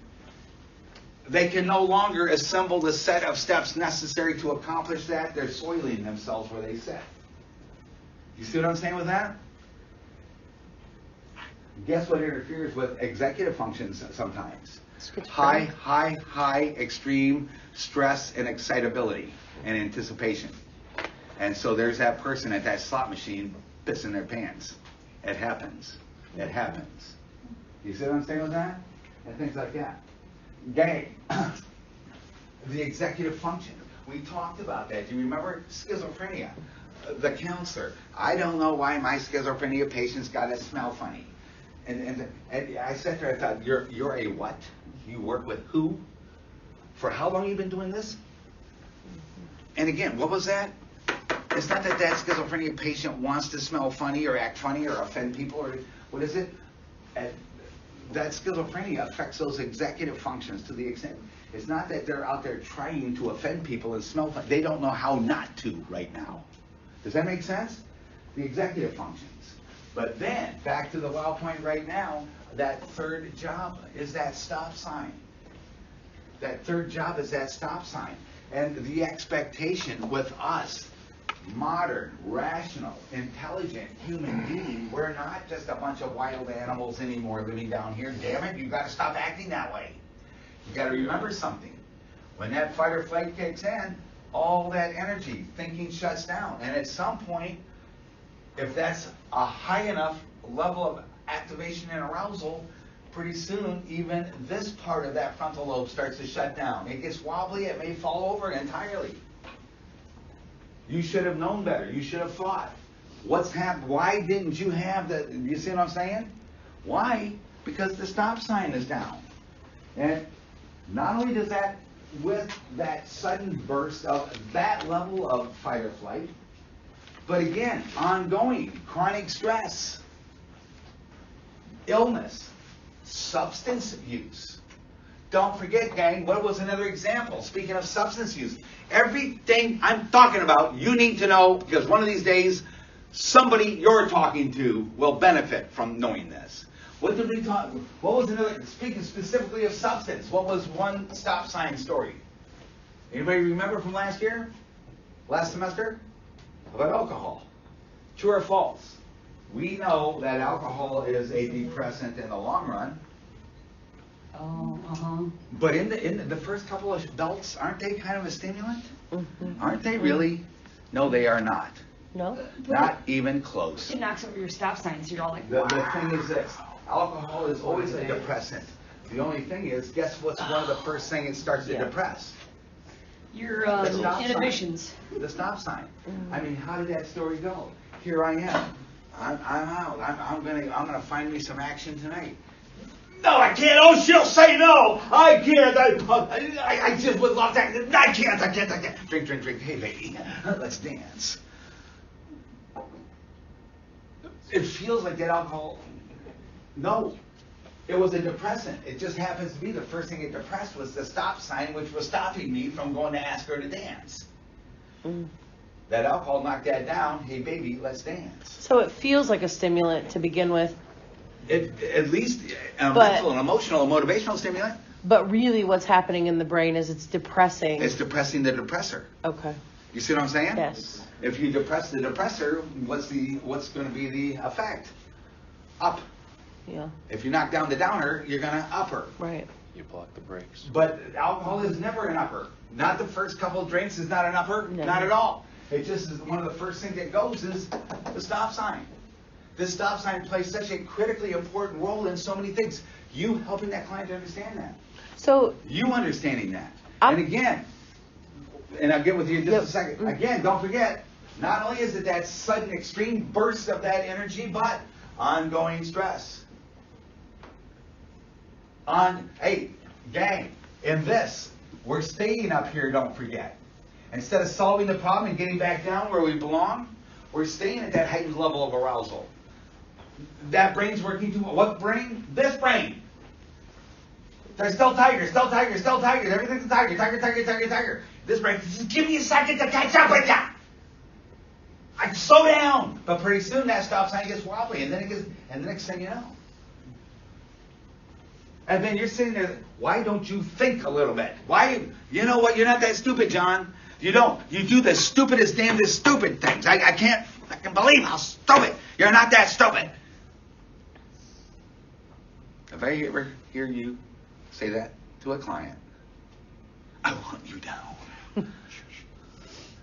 they can no longer assemble the set of steps necessary to accomplish that. They're soiling themselves where they sit. You see what I'm saying with that? Guess what interferes with executive functions sometimes? High, extreme stress and excitability and anticipation. And so there's that person at that slot machine pissing their pants. It happens. It happens. You see what I'm saying with that? And things like that. Gang, the executive function. We talked about that. Do you remember schizophrenia? The counselor. I don't know why my schizophrenia patients got to smell funny. And I sat there, I thought, you're a what? You work with who? For how long have you been doing this? And again, what was that? It's not that schizophrenia patient wants to smell funny or act funny or offend people or what is it? That schizophrenia affects those executive functions to the extent. It's not that they're out there trying to offend people and smell funny. They don't know how not to right now. Does that make sense? The executive functions. But then, back to the wow point right now, that third job is that stop sign. That third job is that stop sign. And the expectation with us, modern, rational, intelligent human being, we're not just a bunch of wild animals anymore living down here. Damn it, you've got to stop acting that way. You've got to remember something. When that fight or flight kicks in, all that energy, thinking shuts down. And at some point, if that's a high enough level of activation and arousal, pretty soon even this part of that frontal lobe starts to shut down. It gets wobbly, it may fall over entirely. You should have known better. You should have thought. What's happened? Why didn't you have the, you see what I'm saying? Why? Because the stop sign is down. And not only does that, with that sudden burst of that level of fight or flight, but again, ongoing chronic stress, illness, substance use. Don't forget, gang, what was another example? Speaking of substance use, everything I'm talking about, you need to know, because one of these days, somebody you're talking to will benefit from knowing this. What did we talk? What was another? Speaking specifically of substance, what was one stop sign story? Anybody remember from last year, last semester, about alcohol? True or false? We know that alcohol is a depressant in the long run. Oh, But in the first couple of belts, aren't they kind of a stimulant? Mm-hmm. Aren't they really? No, they are not. No? Not even close. It knocks over your stop signs. You're all like, The thing is this. Alcohol is always a depressant. The only thing is, guess what's one of the first things it starts to depress? your The stop sign. inhibitions. The stop sign. I mean, how did that story go? Here I am. I'm out. I'm gonna find me some action tonight. No, I can't. Oh, she'll say no. I can't. I just would love that. I can't. Drink. Hey, lady, let's dance. It feels like that alcohol. No, it was a depressant. It just happens to be the first thing it depressed was the stop sign, which was stopping me from going to ask her to dance. That alcohol knocked that down. Hey, baby, let's dance. So it feels like a stimulant to begin with. At least a mental and emotional and motivational stimulant. But really what's happening in the brain is it's depressing. It's depressing the depressor. Okay. You see what I'm saying? Yes. If you depress the depressor, what's going to be the effect? Up. Yeah. If you knock down the downer, you're going to up her. Right. You block the brakes. But alcohol is never an upper. Not the first couple of drinks is not an upper. No. Not at all. It just is one of the first things that goes is the stop sign. This stop sign plays such a critically important role in so many things. You helping that client to understand that. So You understanding that. And again, and I'll get with you in just a second. Again, don't forget, not only is it that sudden extreme burst of that energy, but ongoing stress. Hey, gang, in this, we're staying up here, don't forget. Instead of solving the problem and getting back down where we belong, we're staying at that heightened level of arousal. That brain's working too much. What brain? This brain. There's still tigers, still tigers, still tigers. Everything's a tiger, tiger, tiger, tiger, tiger. This brain, just give me a second to catch up with ya. I slow down. But pretty soon that stop sign gets wobbly, and then the next thing you know. And then you're sitting there, why don't you think a little bit? Why, you know what, you're not that stupid, John. You don't. You do the stupidest, damnedest stupid things. I can't believe how stupid. You're not that stupid. If I ever hear you say that to a client, I will hunt you down. Do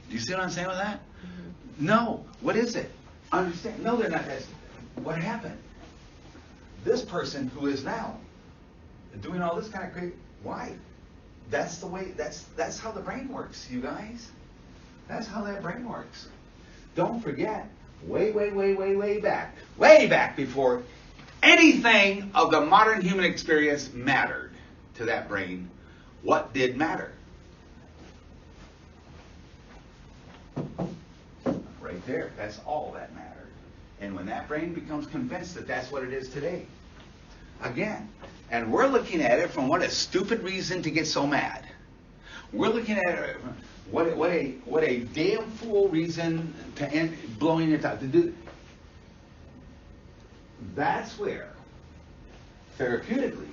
you see what I'm saying with that? Mm-hmm. No. What is it? Understand? No, they're not that stupid. What happened? This person who is now doing all this kind of crazy, why? That's the way, that's how the brain works, you guys. That's how that brain works. Don't forget, way back before anything of the modern human experience mattered to that brain, what did matter? Right there, that's all that mattered. And when that brain becomes convinced that that's what it is today, again, and we're looking at it from what a stupid reason to get so mad. We're looking at it, what a damn fool reason to end blowing it up to do. That's where therapeutically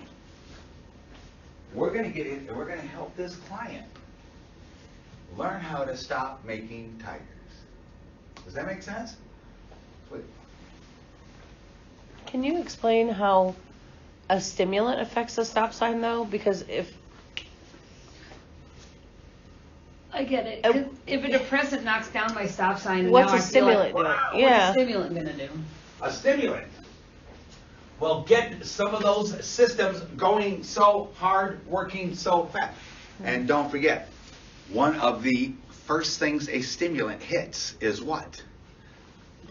we're going to get in and we're going to help this client learn how to stop making tigers. Does that make sense? Wait. Can you explain how a stimulant affects the stop sign, though? Because if... I get it. 'Cause if a depressant knocks down my stop sign, what's now a I feel stimulant like, doing? wow, Yeah. what's a stimulant going to do? A stimulant will get some of those systems going so hard, working so fast. And don't forget, one of the first things a stimulant hits is what?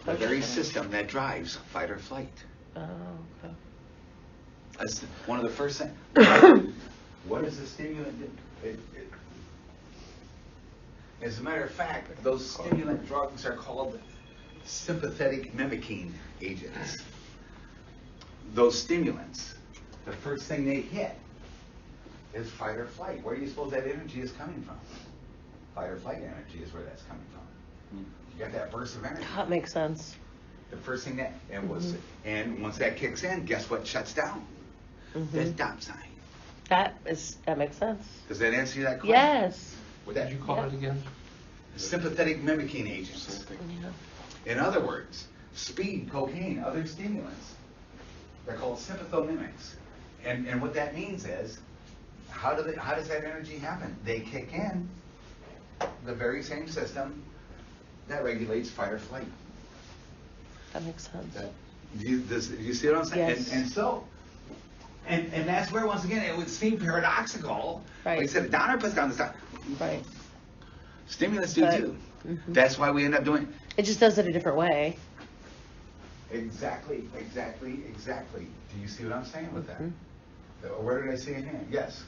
The very system that drives fight or flight. Oh, okay. That's one of the first things. What does the stimulant do? As a matter of fact, those stimulant drugs are called sympathetic mimicking agents. Those stimulants, the first thing they hit is fight or flight. Where do you suppose that energy is coming from? Fight or flight energy is where that's coming from. You got that burst of energy. That makes sense. The first thing and once that kicks in, guess what shuts down? The stop sign. That makes sense. Does that answer that question? Yes. What did you Call it again? Sympathetic mimicking agents. Yeah. In other words, speed, cocaine, other stimulants. They're called sympathomimics. And what that means is, how does that energy happen? They kick in the very same system that regulates fight or flight. That makes sense. Do you see what I'm saying? Yes. And that's where, once again, it would seem paradoxical. Right. Like I said, downer puts down the stop. Right. Stimulants do But- too. Mhm. That's why we end up doing It just does it a different way. exactly. Do you see what I'm saying with that? Mhm. Where did I see a hand? Yes.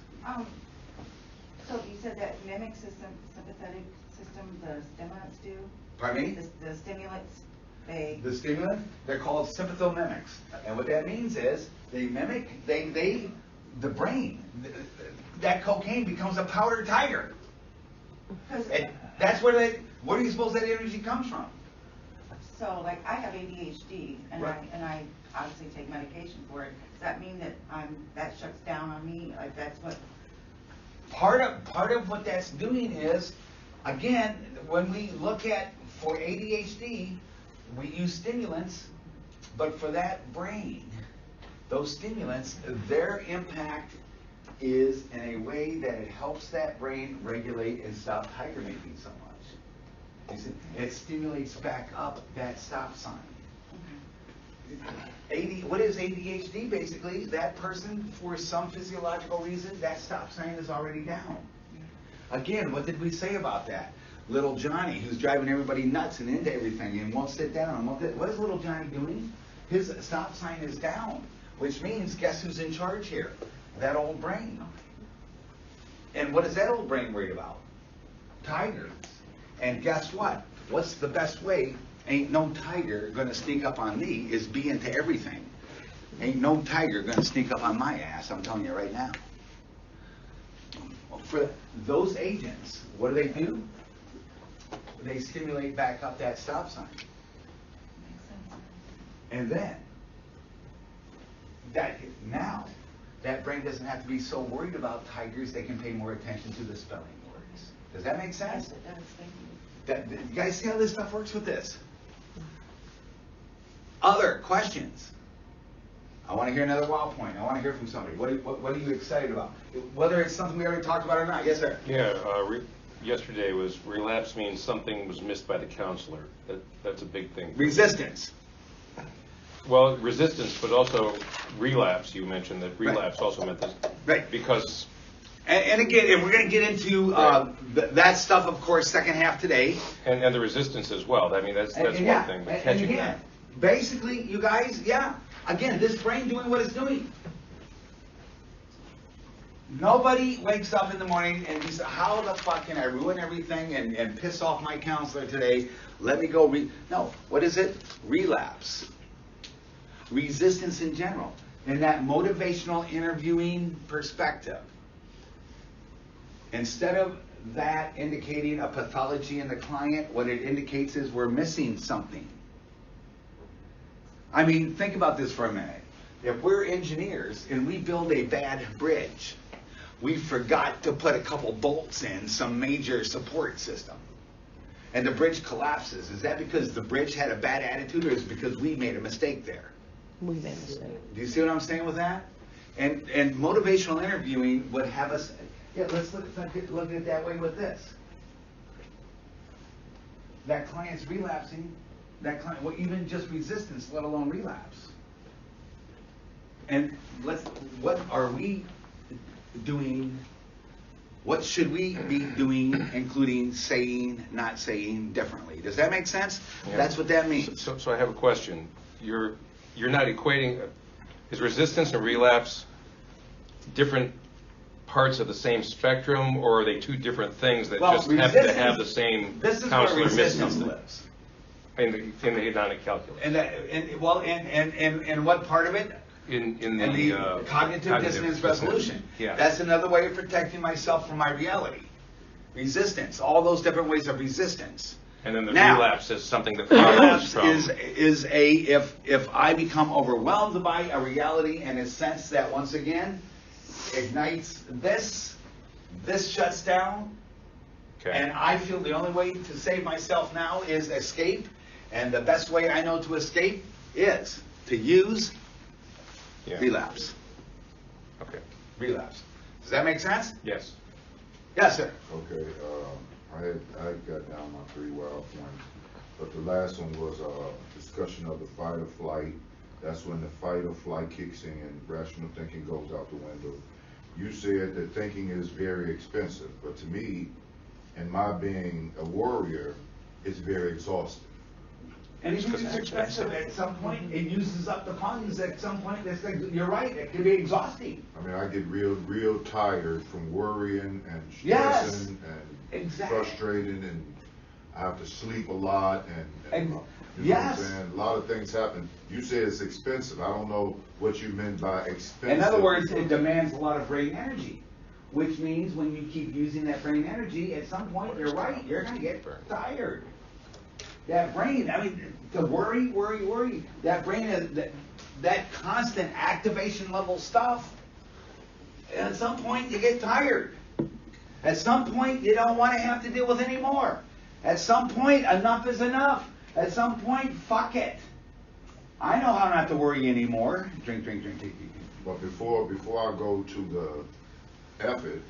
So you said that mimic system, sympathetic system, the stimulants do? Pardon me? The stimulants, they... The stimulant, they're called sympathomimics. And what that means is they mimic, the brain. That cocaine becomes a powder tiger. And that's where do you suppose that energy comes from? So, like, I have ADHD, and Right. I obviously take medication for it. Does that mean that that shuts down on me? Like, that's what... Part of what that's doing is, again, when we look at, for ADHD, we use stimulants, but for that brain, those stimulants, their impact is in a way that it helps that brain regulate and stop tiger making so much. You see, it stimulates back up that stop sign. What is ADHD basically? That person, for some physiological reason, that stop sign is already down. Again, what did we say about that? Little Johnny, who's driving everybody nuts and into everything and won't sit down. What is little Johnny doing? His stop sign is down, which means guess who's in charge here? That old brain. And what is that old brain worried about? tigers. And guess what? What's the best way? Ain't no tiger gonna sneak up on me is be into everything. Ain't no tiger gonna sneak up on my ass, I'm telling you right now. For those agents, what do? They stimulate back up that stop sign. And then, that brain doesn't have to be so worried about tigers, they can pay more attention to the spelling words. Does that make sense? Yes, it does, thank you. You guys see how this stuff works with this? Other questions? I want to hear another wow point. I want to hear from somebody. What are you excited about? Whether it's something we already talked about or not. Yes, sir. Yeah, yesterday was relapse means something was missed by the counselor. That's a big thing. Resistance. Well, resistance, but also relapse. You mentioned that relapse also meant this. Right. Because. And again, and we're going to get into that stuff, of course, second half today. And the resistance as well. I mean, that's one thing. But and again, basically, you guys, again, this brain doing what it's doing. Nobody wakes up in the morning and says, how the fuck can I ruin everything and piss off my counselor today? Let me go no, what is it? Relapse. Resistance in general. In that motivational interviewing perspective. Instead of that indicating a pathology in the client, what it indicates is we're missing something. I mean, think about this for a minute. If we're engineers and we build a bad bridge, we forgot to put a couple bolts in some major support system, and the bridge collapses. Is that because the bridge had a bad attitude, or is it because we made a mistake there? We made a mistake. Do you see what I'm saying with that? And motivational interviewing would have us, let's look at it that way with this. That client's relapsing, well, even just resistance, let alone relapse. And what are we doing? What should we be doing, including saying, not saying differently? Does that make sense? Yeah. That's what that means. So I have a question. You're not equating, is resistance and relapse different parts of the same spectrum, or are they two different things that just happen to have the same counselor missing lives in the hedonic calculus? And what part of it? In the cognitive dissonance resolution. Yeah. That's another way of protecting myself from my reality. Resistance, all those different ways of resistance. And then the relapse is something that follows from. Is if I become overwhelmed by a reality and a sense that once again ignites this shuts down, and I feel the only way to save myself now is escape, and the best way I know to escape is to use relapse. Okay. Relapse. Does that make sense? Yes. Yes, sir. Okay. I got down my 3 wow points, but the last one was a discussion of the fight or flight. That's when the fight or flight kicks in and rational thinking goes out the window. You said that thinking is very expensive, but to me, and my being a warrior, it's very exhausting. Anything that's expensive at some point, it uses up the funds at some point. You're right, it can be exhausting. I mean, I get real tired from worrying and stressing and frustrating, and I have to sleep a lot, and you know what I'm saying? A lot of things happen. You said it's expensive. I don't know what you meant by expensive. In other words, it demands a lot of brain energy, which means when you keep using that brain energy, at some point, you're right, you're going to get tired. That brain, I mean, to worry, that brain is that constant activation level stuff. At some point, you get tired. At some point, you don't want to have to deal with any more. At some point, enough is enough. At some point, fuck it. I know how not to worry anymore. Drink. But before I go to the effort,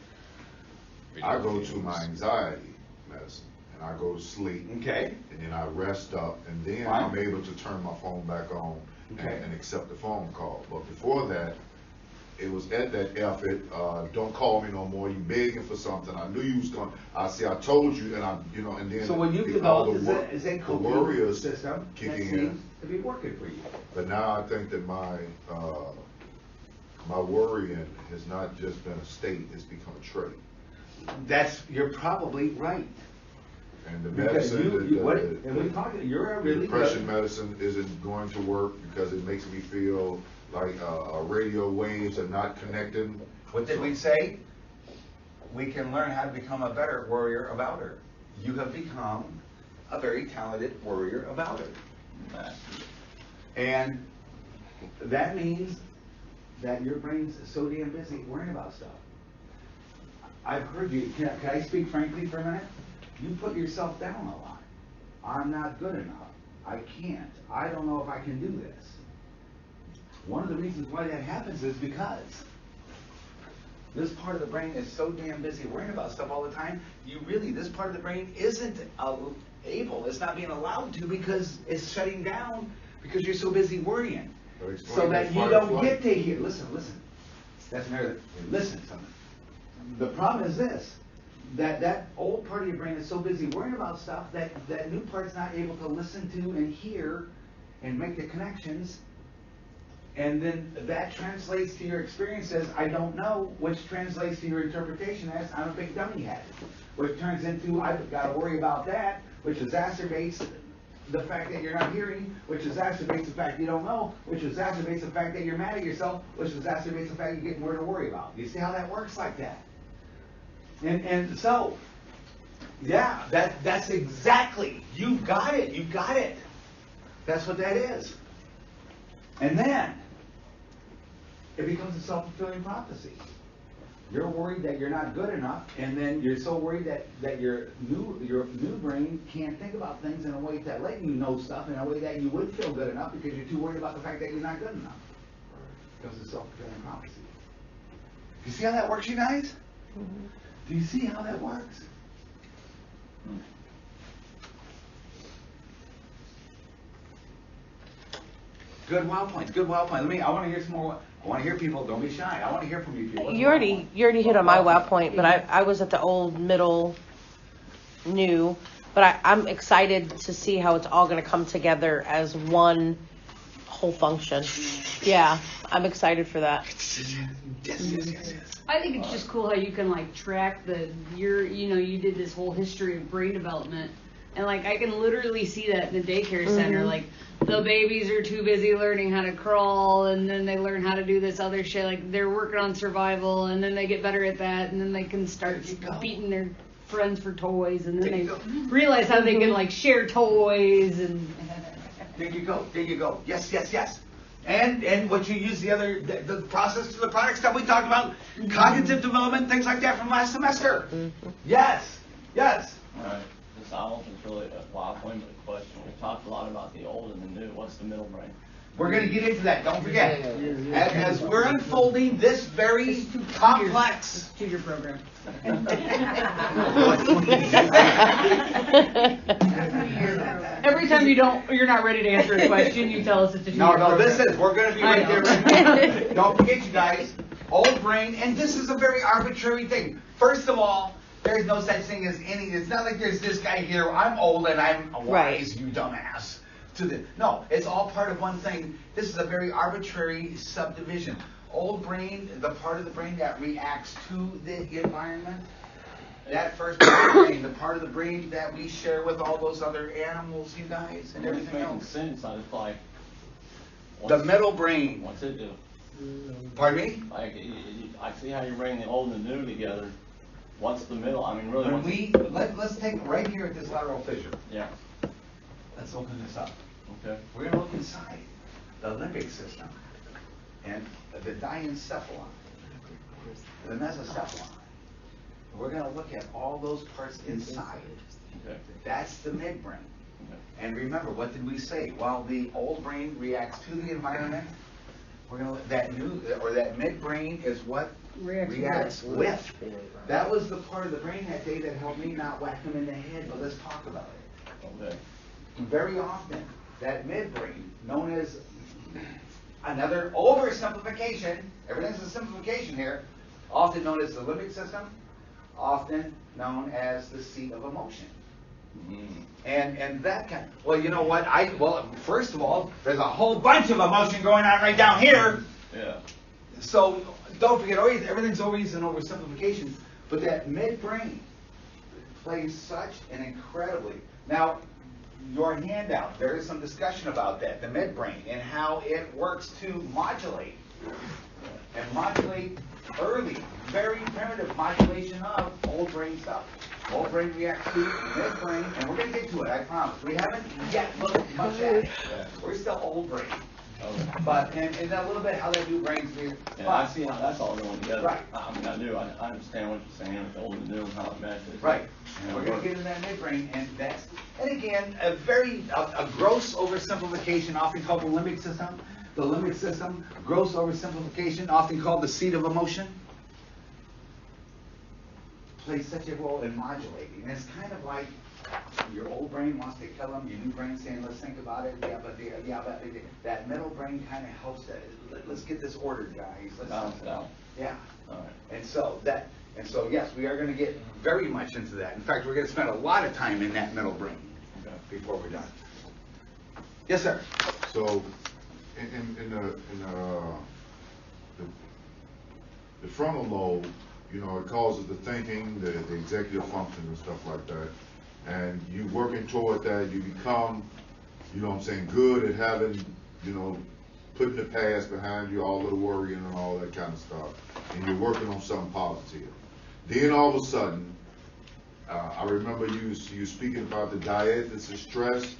I go to my anxiety medicine. And I go to sleep. Okay. And then I rest up, and then I'm able to turn my phone back on and accept the phone call. But before that, it was at that effort. Don't call me no more. You begging for something. I knew you was going. I told you, and and then. So when you develop is a warrior system kicking in to be working for you. But now I think that my worrying has not just been a state; it's become a trait. You're probably right. And the Because medicine, and we talked, you're a the really depression good. medicine isn't going to work because it makes me feel like radio waves are not connecting. What did we say? We can learn how to become a better warrior about her. You have become a very talented warrior about her. And that means that your brain's so damn busy worrying about stuff. I've heard you, can I speak frankly for a minute? You put yourself down a lot. I'm not good enough. I can't. I don't know if I can do this. One of the reasons why that happens is because this part of the brain is so damn busy worrying about stuff all the time, this part of the brain isn't able, it's not being allowed to because it's shutting down because you're so busy worrying. So that you don't get to hear, listen. That's another, listen to something. The problem is this, that old part of your brain is so busy worrying about stuff that new part's not able to listen to and hear and make the connections. And then that translates to your experience as, I don't know, which translates to your interpretation as, I'm a big dummy head. Which turns into, I've got to worry about that, which exacerbates the fact that you're not hearing, which exacerbates the fact you don't know, which exacerbates the fact that you're mad at yourself, which exacerbates the fact you get more to worry about. You see how that works like that? And so, yeah, that's exactly, you got it. That's what that is. And then, it becomes a self-fulfilling prophecy. You're worried that you're not good enough, and then you're so worried that your new brain can't think about things in a way that let you know stuff in a way that you would feel good enough because you're too worried about the fact that you're not good enough. It becomes a self-fulfilling prophecy. You see how that works, you guys? Mm-hmm. Do you see how that works? Good wow points. I want to hear some more. I want to hear people. Don't be shy. I want to hear from you people. You already hit on my wow point, but I was at the old, middle, new, but I'm excited to see how it's all going to come together as one whole function. Yeah, I'm excited for that. Yes. I think it's just cool how you can like track you did this whole history of brain development, and like I can literally see that in the daycare center. Like the babies are too busy learning how to crawl, and then they learn how to do this other shit. Like they're working on survival, and then they get better at that, and then they can start beating their friends for toys, and then they realize how they can like share toys and. There you go. Yes. And what you use the process to the product stuff we talked about, cognitive development, things like that from last semester. Yes. Alright, this Hamilton's really a wow point of a question. We've talked a lot about the old and the new. What's the middle brain? We're going to get into that, don't forget. As we're unfolding this very complex... Tutor program. Every time you're not ready to answer a question, you tell us it's a tutor program. No, we're going to be right there. Don't forget, you guys, old brain, and this is a very arbitrary thing. First of all, there's no such thing as it's not like there's this guy here, I'm old and I'm wise, you dumbass. No, it's all part of one thing. This is a very arbitrary subdivision. Old brain, the part of the brain that reacts to the environment, that first part of the brain, the part of the brain that we share with all those other animals, you guys, and everything else. Sense, I just like the middle brain. What's it do? Pardon me? Like, I see how you bring the old and the new together. What's the middle? I mean, really. Let's take right here at this lateral fissure. Yeah. Let's open this up. Okay. We're going to look inside the limbic system and the diencephalon, the mesocephalon. We're going to look at all those parts inside. Okay. That's the midbrain. Okay. And remember, what did we say? While the old brain reacts to the environment, we're going to that midbrain is what reacts with. That was the part of the brain that day that helped me not whack them in the head. But let's talk about it. Okay. Very often, that midbrain, known as another oversimplification, everything's a simplification here, often known as the limbic system, often known as the seat of emotion. And that kind of, well, you know what, first of all, there's a whole bunch of emotion going on right down here. Yeah. So don't forget, everything's always an oversimplification, but that midbrain, plays such an incredibly, now, your handout, there is some discussion about that, the midbrain, and how it works to modulate. And modulate early, very primitive modulation of old brain stuff. Old brain reacts to midbrain, and we're going to get to it, I promise. We haven't yet looked much at it. We're still old brain. Okay. But, and a little bit how that new brain's being. Yeah, I see how that's all going together. Right. I mean, I understand what you're saying with the old and new and how it meshes. Right. And we're going to get into that midbrain, and that's, and again, a gross oversimplification, often called the limbic system. The limbic system, gross oversimplification, often called the seat of emotion, plays such a role in modulating. And it's kind of like your old brain wants to kill them, your new brain saying, let's think about it. But that middle brain kind of helps that. Let's get this ordered, guys. Let's balance it out. Yeah. All right. And so yes, we are going to get very much into that. In fact, we're going to spend a lot of time in that middle brain before we're done. Yes, sir. So, the frontal lobe, you know, it causes the thinking, the executive function and stuff like that. And you working toward that, you become, you know what I'm saying, good at having, you know, putting the past behind you, all of the worrying and all that kind of stuff. And you're working on something positive. Then all of a sudden, I remember you speaking about the diathesis stress,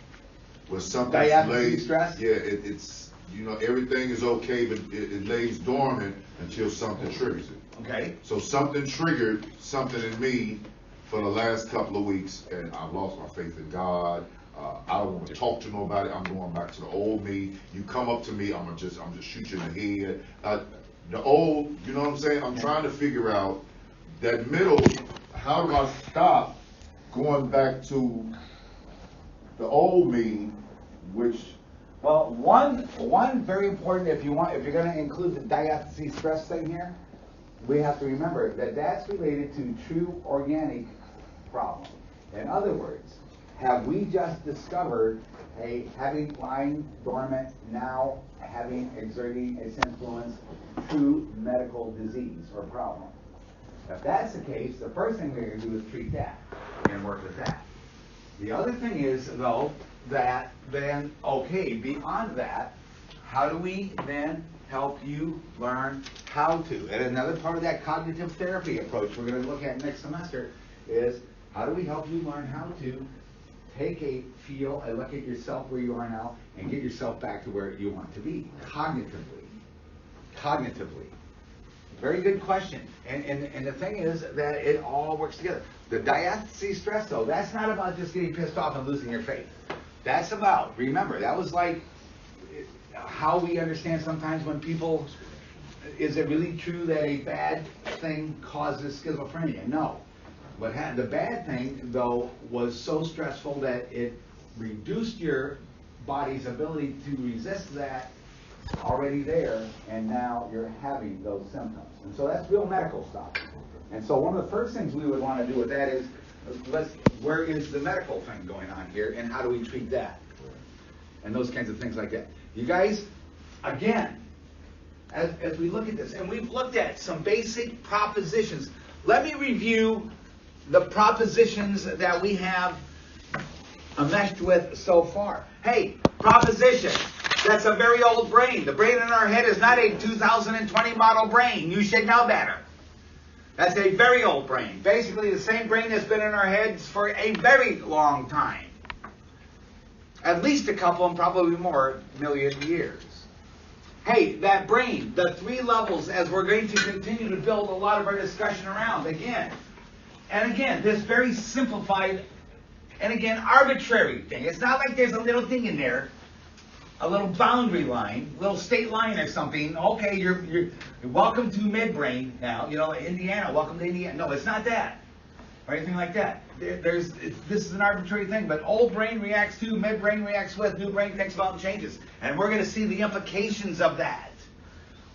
where something lays, stress? Yeah, it's, you know, everything is okay, but it lays dormant until something triggers it. Okay. So something triggered something in me for the last couple of weeks, and I've lost my faith in God. I don't want to talk to nobody. I'm going back to the old me. You come up to me, I'm just shoot you in the head. The old, you know what I'm saying? I'm trying to figure out that middle. How do I stop going back to the old me, which? Well, one very important, if you're going to include the diathesis stress thing here, we have to remember that that's related to true organic problem. In other words, have we just discovered having lying dormant, now exerting its influence, true medical disease or problem? If that's the case, the first thing we're going to do is treat that and work with that. The other thing is, though, that then, okay, beyond that, how do we then help you learn how to? And another part of that cognitive therapy approach we're going to look at next semester is how do we help you learn how to take a look at yourself where you are now and get yourself back to where you want to be cognitively. Very good question. And the thing is that it all works together. The diathesis stress, though, that's not about just getting pissed off and losing your faith. That's about, remember, that was like how we understand sometimes when people, is it really true that a bad thing causes schizophrenia? No. The bad thing, though, was so stressful that it reduced your body's ability to resist that already there, and now you're having those symptoms. And so that's real medical stuff. And so one of the first things we would want to do with that is, where is the medical thing going on here, and how do we treat that? And those kinds of things like that. You guys, again, as we look at this, and we've looked at some basic propositions, let me review the propositions that we have meshed with so far. Hey, proposition. That's a very old brain. The brain in our head is not a 2020 model brain. You should know better. That's a very old brain. Basically the same brain that's been in our heads for a very long time. At least a couple and probably more million years. Hey, that brain, the three levels, as we're going to continue to build a lot of our discussion around, again, this very simplified, and again, arbitrary thing. It's not like there's a little thing in there, a little boundary line, little state line or something. Okay, you're welcome to midbrain now. You know, Indiana, welcome to Indiana. No, it's not that, or anything like that. This is an arbitrary thing, but old brain reacts to, midbrain reacts with, new brain thinks about and changes. And we're going to see the implications of that.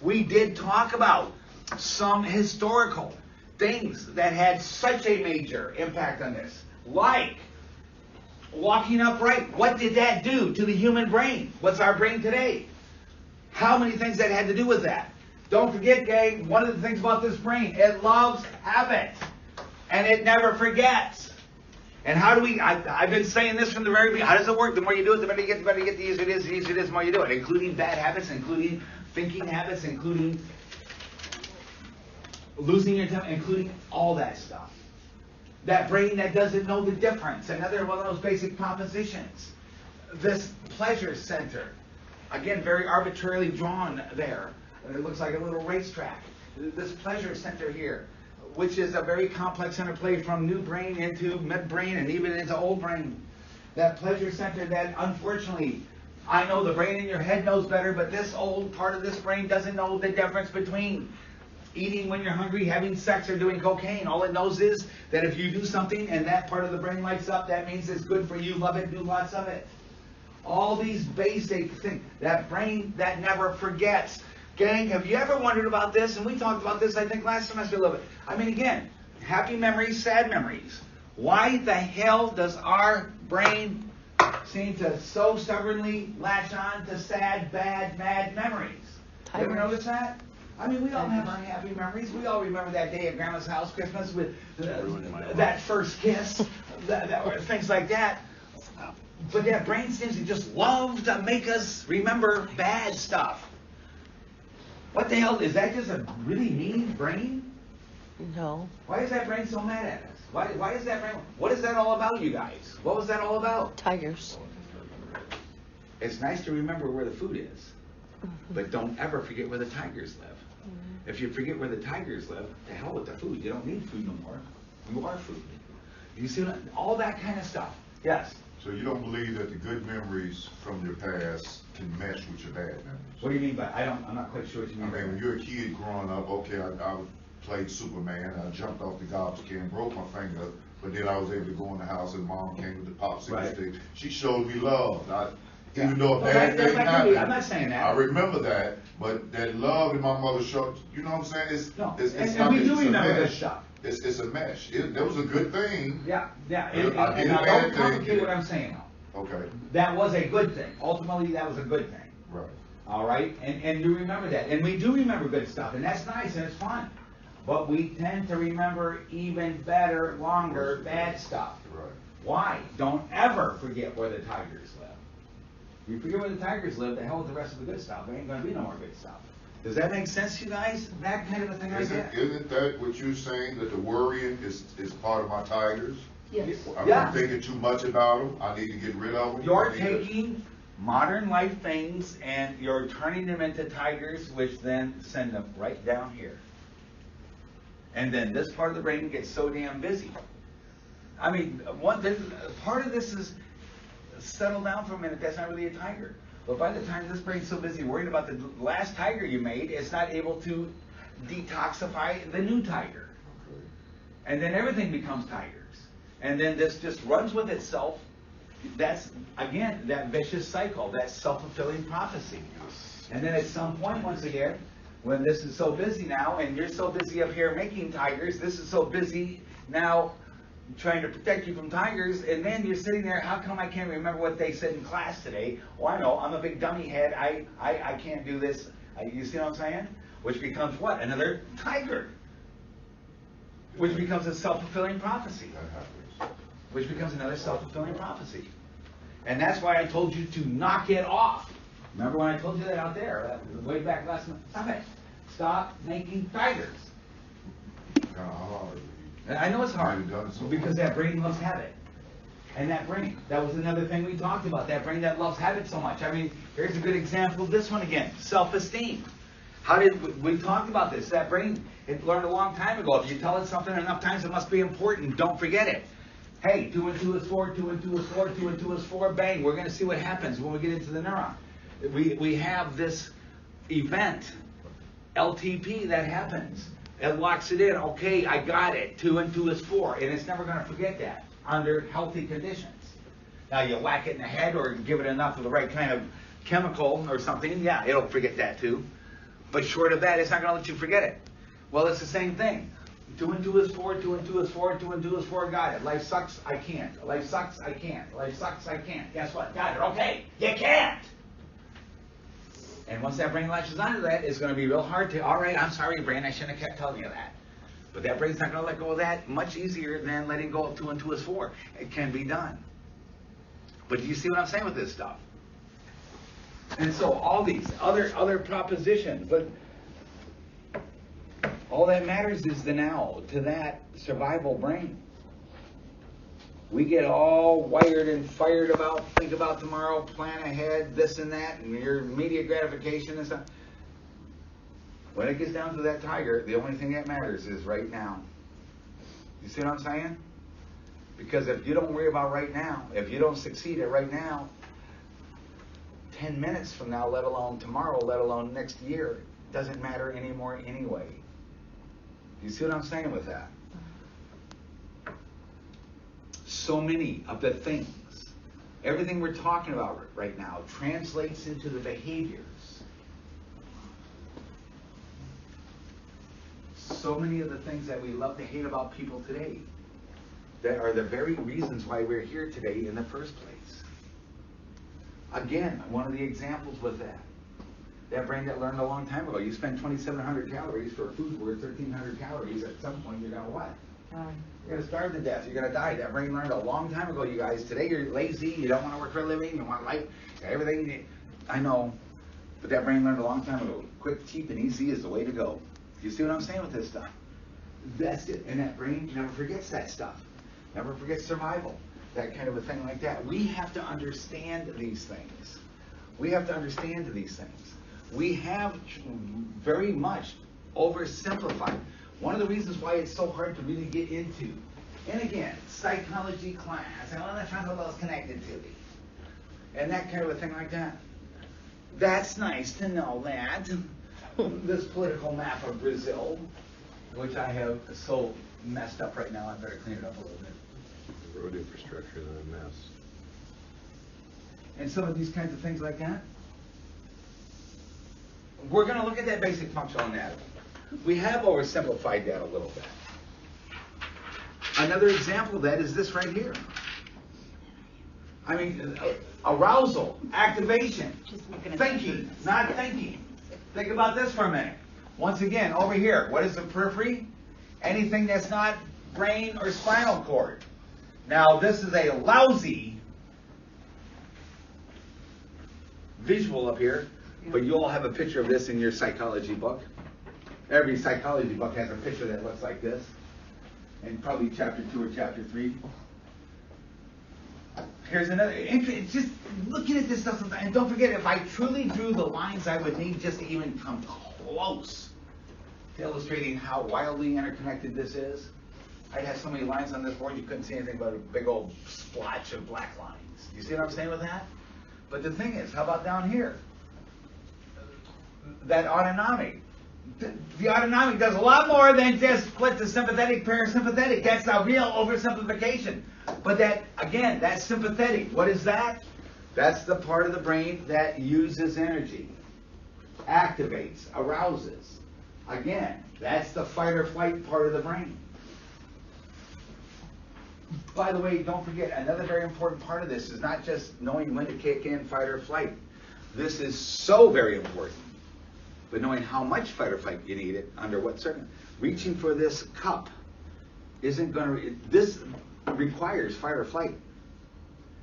We did talk about some historical things that had such a major impact on this, like walking upright. What did that do to the human brain? What's our brain today? How many things that had to do with that? Don't forget, gang, one of the things about this brain, it loves habit. And it never forgets. And how do we, I've been saying this from the very beginning, how does it work? The more you do it, the better you get, the easier it is, the more you do it, including bad habits, including thinking habits, including losing your temper, including all that stuff. That brain that doesn't know the difference, another one of those basic propositions. This pleasure center, again, very arbitrarily drawn there. It looks like a little racetrack. This pleasure center here, which is a very complex interplay from new brain into midbrain and even into old brain. That pleasure center that, unfortunately, I know the brain in your head knows better, but this old part of this brain doesn't know the difference between eating when you're hungry, having sex, or doing cocaine. All it knows is that if you do something and that part of the brain lights up, that means it's good for you. Love it, do lots of it. All these basic things. That brain that never forgets. Gang, have you ever wondered about this? And we talked about this, I think, last semester a little bit. I mean, again, happy memories, sad memories. Why the hell does our brain seem to so stubbornly latch on to sad, bad, mad memories? You ever notice that? I mean, we all have our happy memories. We all remember that day at Grandma's house, Christmas, with that first kiss, things like that. But that brain seems to just love to make us remember bad stuff. What the hell, is that just a really mean brain? No. Why is that brain so mad at us? Why is that brain, what is that all about, you guys? What was that all about? Tigers. It's nice to remember where the food is, but don't ever forget where the tigers live. If you forget where the tigers live, to hell with the food. You don't need food no more. You are food. You see all that kind of stuff. Yes. So you don't believe that the good memories from your past can mesh with your bad memories? What do you mean by, I'm not quite sure what you mean by I mean, when you're a kid growing up, okay, I played Superman, I jumped off the garbage can, broke my finger, but then I was able to go in the house and Mom came with the popsicle stick. She showed me love. Even though a bad thing happened, I'm not saying that. I remember that, but that love that my mother showed, you know what I'm saying? It's and we do remember this stuff. It's a mesh. That was a good thing. Yeah. And I don't complicate what I'm saying now. Okay. That was a good thing. Ultimately, that was a good thing. Right. All right? And you remember that. And we do remember good stuff, and that's nice and it's fun. But we tend to remember even better, longer, bad stuff. Right. Why? Don't ever forget where the tigers live. You forget where the tigers live, the hell with the rest of the good stuff. There ain't going to be no more good stuff. Does that make sense to you guys? That kind of a thing right there? Isn't that what you're saying, that the worrying is part of my tigers? Yes. I'm thinking too much about them. I need to get rid of them. You're taking modern life things and you're turning them into tigers, which then send them right down here. And then this part of the brain gets so damn busy. I mean, part of this is settle down for a minute. That's not really a tiger. But by the time this brain's so busy worrying about the last tiger you made, it's not able to detoxify the new tiger. Okay. And then everything becomes tigers. And then this just runs with itself. That's, again, that vicious cycle, that self-fulfilling prophecy. And then at some point, once again, when this is so busy now, and you're so busy up here making tigers, this is so busy now trying to protect you from tigers, and then you're sitting there, how come I can't remember what they said in class today? Oh, I know, I'm a big dummy head, I can't do this. You see what I'm saying? Which becomes what? Another tiger. Which becomes a self-fulfilling prophecy. That happens. Which becomes another self-fulfilling prophecy. And that's why I told you to knock it off. Remember when I told you that out there, way back last month? Stop it. Stop making tigers. Kind of hard. I know it's hard, So because that brain loves habit. And that brain, that was another thing we talked about, that brain that loves habit so much. I mean, here's a good example of this one again, self-esteem. We talked about this, that brain, it learned a long time ago, if you tell it something enough times, it must be important, don't forget it. Hey, 2 and 2 is 4, 2 and 2 is 4, 2 and 2 is 4, bang, we're going to see what happens when we get into the neuron. We have this event, LTP, that happens. It locks it in. Okay, I got it. 2 and 2 is 4. And it's never going to forget that under healthy conditions. Now, you whack it in the head or give it enough of the right kind of chemical or something, yeah, it'll forget that too. But short of that, it's not going to let you forget it. Well, it's the same thing. 2 and 2 is 4, 2 and 2 is 4, 2 and 2 is 4, got it. Life sucks, I can't. Life sucks, I can't. Life sucks, I can't. Guess what? Got it. Okay, you can't. And once that brain latches onto that, it's going to be real hard to, all right, I'm sorry, brain, I shouldn't have kept telling you that. But that brain's not going to let go of that much easier than letting go of 2 and 2 is 4. It can be done. But do you see what I'm saying with this stuff? And so all these other propositions, but all that matters is the now to that survival brain. We get all wired and fired about, think about tomorrow, plan ahead, this and that, and your immediate gratification and stuff. When it gets down to that tiger, the only thing that matters is right now. You see what I'm saying? Because if you don't worry about right now, if you don't succeed at right now, 10 minutes from now, let alone tomorrow, let alone next year, doesn't matter anymore anyway. You see what I'm saying with that? So many of the things, everything we're talking about right now translates into the behaviors. So many of the things that we love to hate about people today, that are the very reasons why we're here today in the first place. Again, one of the examples with that brain that learned a long time ago, you spend 2,700 calories for a food worth 1,300 calories, at some point you're going to what? You're going to starve to death. You're going to die. That brain learned a long time ago, you guys. Today you're lazy. You don't want to work for a living. You want life. Everything. I know. But that brain learned a long time ago. Quick, cheap, and easy is the way to go. You see what I'm saying with this stuff? That's it. And that brain never forgets that stuff. Never forgets survival. That kind of a thing like that. We have to understand these things. We have to understand these things. We have very much oversimplified. One of the reasons why it's so hard to really get into, and again, psychology class, and all the fundamentals connected to me, and that kind of a thing like that. That's nice to know that. This political map of Brazil, which I have so messed up right now, I better clean it up a little bit. The road infrastructure is a mess. And some of these kinds of things like that. We're going to look at that basic functional anatomy. We have oversimplified that a little bit. Another example of that is this right here. I mean, arousal, activation, thinking, not thinking. Think about this for a minute. Once again, over here, what is the periphery? Anything that's not brain or spinal cord. Now, this is a lousy visual up here, but you all have a picture of this in your psychology book. Every psychology book has a picture that looks like this, and probably chapter 2 or chapter 3. Here's another. It's just looking at this stuff, and don't forget, if I truly drew the lines I would need just to even come close to illustrating how wildly interconnected this is, I'd have so many lines on this board you couldn't see anything but a big old splotch of black lines. You see what I'm saying with that? But the thing is, how about down here? That autonomic. The autonomic does a lot more than just split the sympathetic, parasympathetic. That's a real oversimplification. But that, again, that's sympathetic. What is that? That's the part of the brain that uses energy, activates, arouses. Again, that's the fight or flight part of the brain. By the way, don't forget, another very important part of this is not just knowing when to kick in fight or flight. This is so very important. But knowing how much fight or flight you need it, under what circumstances. Reaching for this cup isn't going to, this requires fight or flight.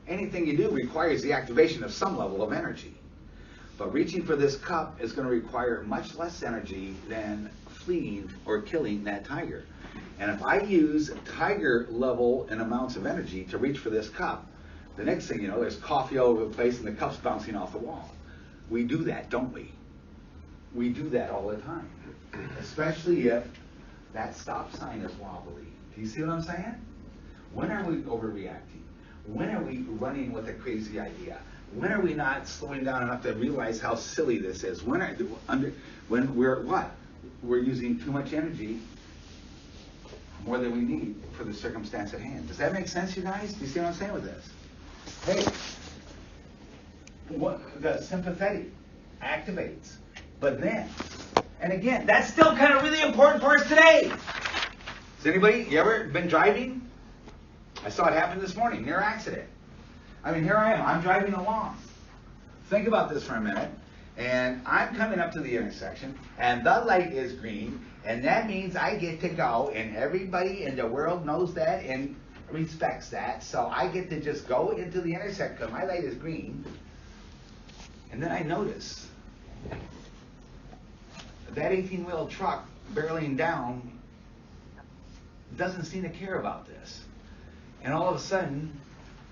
Anything you do requires the activation of some level of energy. But reaching for this cup is going to require much less energy than fleeing or killing that tiger. And if I use tiger level and amounts of energy to reach for this cup, the next thing you know, there's coffee all over the place and the cup's bouncing off the wall. We do that, don't we? We do that all the time. Especially if that stop sign is wobbly. Do you see what I'm saying? When are we overreacting? When are we running with a crazy idea? When are we not slowing down enough to realize how silly this is? When we're what? We're using too much energy, more than we need for the circumstance at hand. Does that make sense, you guys? Do you see what I'm saying with this? Hey, the sympathetic activates. But then, and again, that's still kind of really important for us today. Has anybody, you ever been driving? I saw it happen this morning, near accident. I mean, here I am, I'm driving along. Think about this for a minute. and I'm coming up to the intersection, and the light is green, and that means I get to go, and everybody in the world knows that and respects that, so I get to just go into the intersection because my light is green. And then I notice that 18-wheel truck barreling down doesn't seem to care about this. And all of a sudden,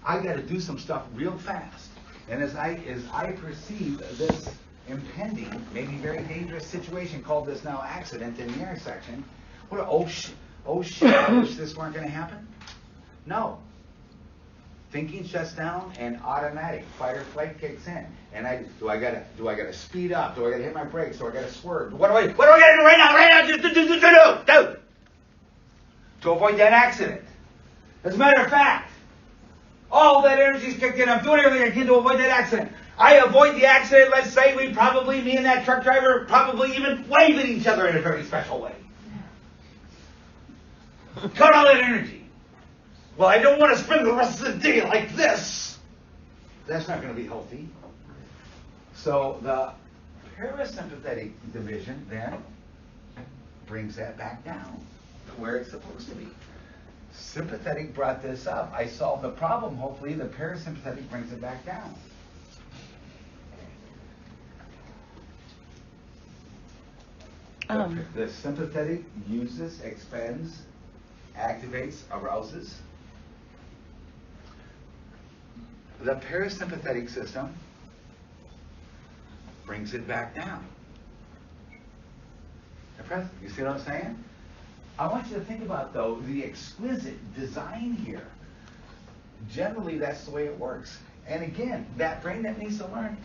I got to do some stuff real fast. And as I perceive this impending, maybe very dangerous situation called this now accident in the intersection, oh shit, I wish this weren't going to happen. No. Thinking shuts down and automatic fight or flight kicks in. And do I gotta speed up? Do I gotta hit my brakes? Do I gotta swerve? What do I gotta do right now? Do to avoid that accident. As a matter of fact, all that energy's kicked in. I'm doing everything I can to avoid that accident. I avoid the accident. Let's say me and that truck driver, probably even wave at each other in a very special way. Cut all that energy. Well, I don't want to spend the rest of the day like this. That's not going to be healthy. So the parasympathetic division then brings that back down to where it's supposed to be. Sympathetic brought this up. I solved the problem. Hopefully the parasympathetic brings it back down. The sympathetic uses, expends, activates, arouses. The parasympathetic system brings it back down. You see what I'm saying? I want you to think about, though, the exquisite design here. Generally, that's the way it works. And again, that brain that needs to learn,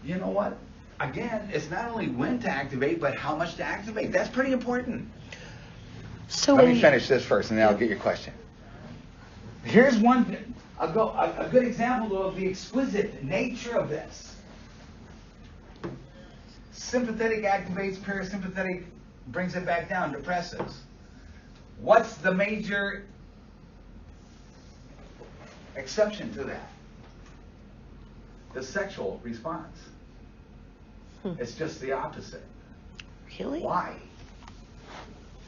you know what? Again, it's not only when to activate, but how much to activate. That's pretty important. So let me finish this first, and then I'll get your question. Here's a good example of the exquisite nature of this. Sympathetic activates, parasympathetic brings it back down, depresses. What's the major exception to that? The sexual response. It's just the opposite. Really? Why?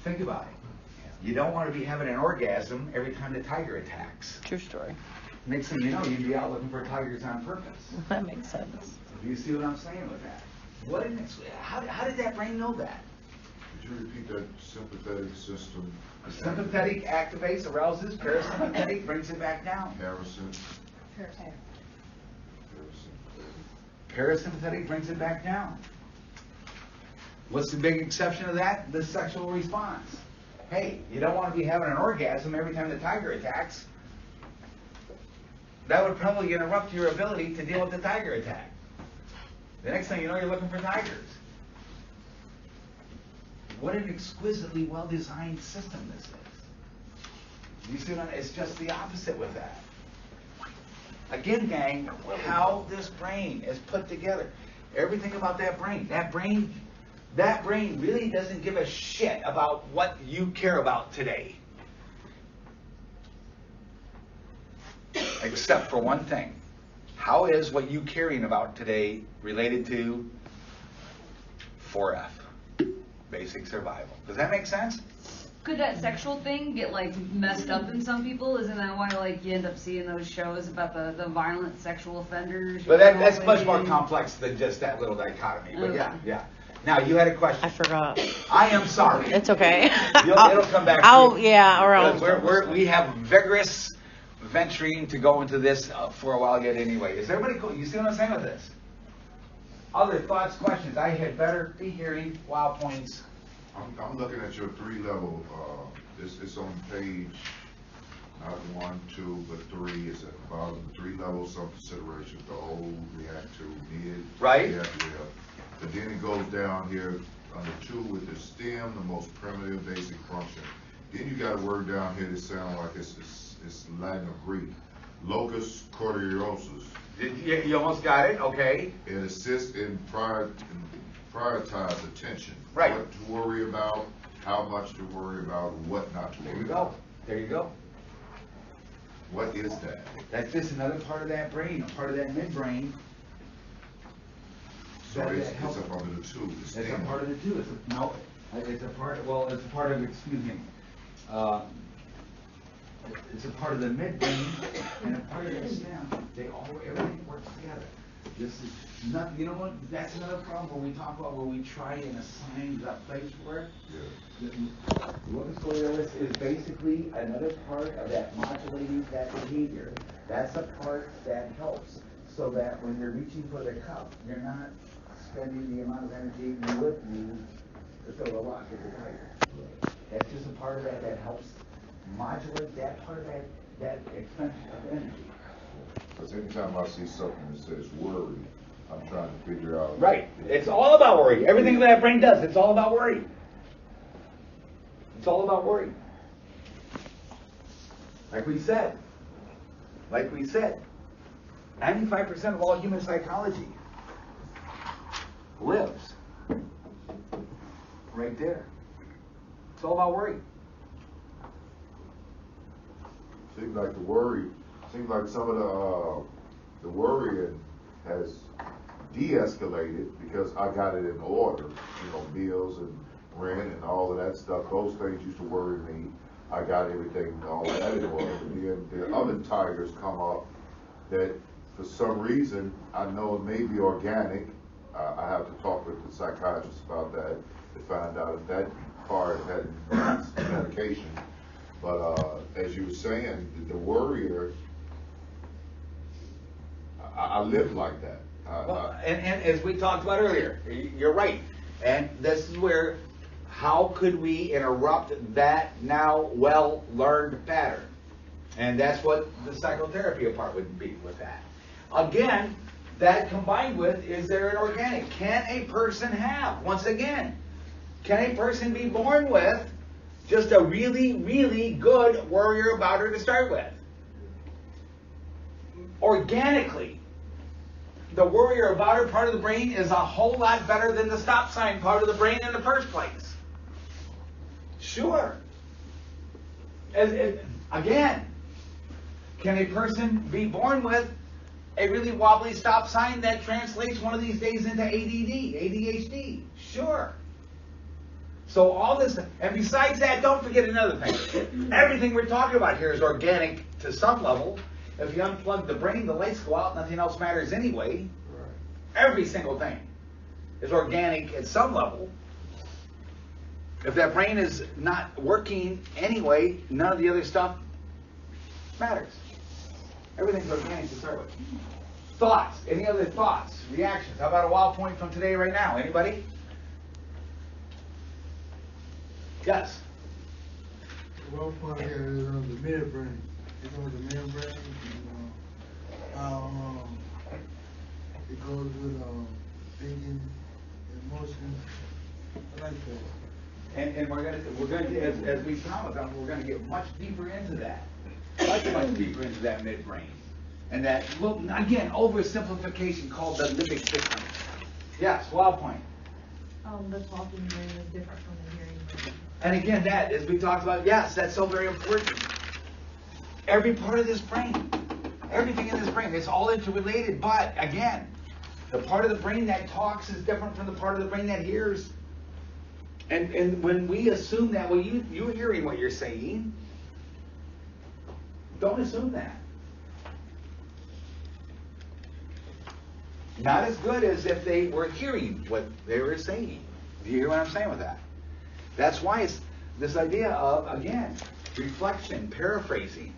Think about it. You don't want to be having an orgasm every time the tiger attacks. True story. Next thing you know, you'd be out looking for tigers on purpose. That makes sense. Do you see what I'm saying with that? How did that brain know that? Could you repeat that sympathetic system? Sympathetic activates, arouses. Parasympathetic brings it back down. Parasympathetic brings it back down. What's the big exception to that? The sexual response. Hey, you don't want to be having an orgasm every time the tiger attacks. That would probably interrupt your ability to deal with the tiger attack. The next thing you know, you're looking for tigers. What an exquisitely well-designed system this is. You see what it's just the opposite with that. Again, gang, how this brain is put together. Everything about that brain really doesn't give a shit about what you care about today. Except for one thing. How is what you caring about today related to 4F? Basic survival. Does that make sense? Could that sexual thing get messed up in some people? Isn't that why you end up seeing those shows about the violent sexual offenders? But that's much more complex than just that little dichotomy. But yeah. Now you had a question. I forgot. I am sorry. It's okay. It'll come back. To you. Yeah, around. We have vigorous venturing to go into this for a while yet anyway. Is everybody cool? You see what I'm saying with this? Other thoughts, questions? I had better be hearing wow points. I'm looking at your 3-level, it's on page, not 1, 2, but 3, it's at the bottom, 3 levels of consideration, the old, react to, mid, right? react to. But then it goes down here under 2 with the stem, the most primitive basic function. Then you got a word down here that sounds like it's Latin or Greek, locus cordiosus. You almost got it, okay. It assists in prioritize attention. Right. What to worry about, how much to worry about, what not to worry about. There you go. What is that? That's just another part of that brain, a part of that midbrain. So it's a part of the two. It's a part of the two. It's a part of, excuse me, it's a part of the midbrain and a part of the stem. Everything works together. This is not, you know what, that's another problem when we talk about where we try and assign the place for it. Locus coeruleus is basically another part of that modulating that behavior. That's a part that helps so that when you're reaching for the cup, you're not spending the amount of energy you would use to fill the lock if you're tired. That's just a part of that that helps modulate that part of that expense of energy. Because anytime I see something that says worry, I'm trying to figure out. Right. It's all about worry. Everything that brain does, it's all about worry. It's all about worry. Like we said, 95% of all human psychology lives right there. It's all about worry. Seems like some of the worrying has de-escalated because I got it in order. You know, bills and rent and all of that stuff. Those things used to worry me. I got everything, all of that in order. But then the other tigers come up that for some reason, I know it may be organic. I have to talk with the psychiatrist about that to find out if that part had medication. But as you were saying, the worrier, I live like that. And as we talked about earlier, you're right. And this is where, how could we interrupt that now well-learned pattern? And that's what the psychotherapy part would be with that. Again, that combined with, is there an organic? Can a person have, once again, can a person be born with just a really, really good worrier about her to start with? Organically, the worrier about her part of the brain is a whole lot better than the stop sign part of the brain in the first place. Sure. Again, can a person be born with a really wobbly stop sign that translates one of these days into ADD, ADHD? Sure. So all this, and besides that, don't forget another thing. Everything we're talking about here is organic to some level. If you unplug the brain, the lights go out, nothing else matters anyway. Right. Every single thing is organic at some level. If that brain is not working anyway, none of the other stuff matters. Everything's organic to start with. Thoughts. Any other thoughts? Reactions? How about a wow point from today right now? Anybody? Yes. The wow point here is on the midbrain. It's on the midbrain. How it goes with thinking, emotions. I like that. And we're going to as we promised, we're going to get much deeper into that. Much deeper into that midbrain. And that, well, again, oversimplification called the limbic system. Yes, wild point. The talking brain is different from the hearing brain. And again, that, as we talked about, yes, that's so very important. Every part of this brain, everything in this brain, it's all interrelated. But again, the part of the brain that talks is different from the part of the brain that hears. And when we assume that, well, you're hearing what you're saying, don't assume that. Not as good as if they were hearing what they were saying. Do you hear what I'm saying with that? That's why it's this idea of, again, reflection, paraphrasing,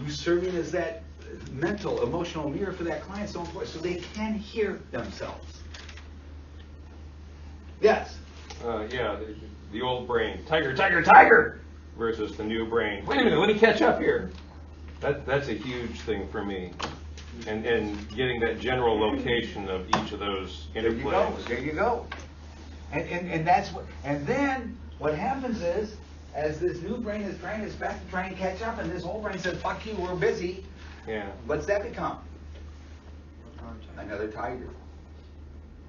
you serving as that mental, emotional mirror for that client, so important, so they can hear themselves. Yes? Yeah, the old brain, tiger, tiger, tiger, versus the new brain. Wait a minute, let me catch up here. That's a huge thing for me. And getting that general location of each of those interplays. There you go. And that's what. And then what happens is, as this new brain is trying its best to try and catch up, and this old brain says, "Fuck you, we're busy." Yeah. What's that become? Another tiger.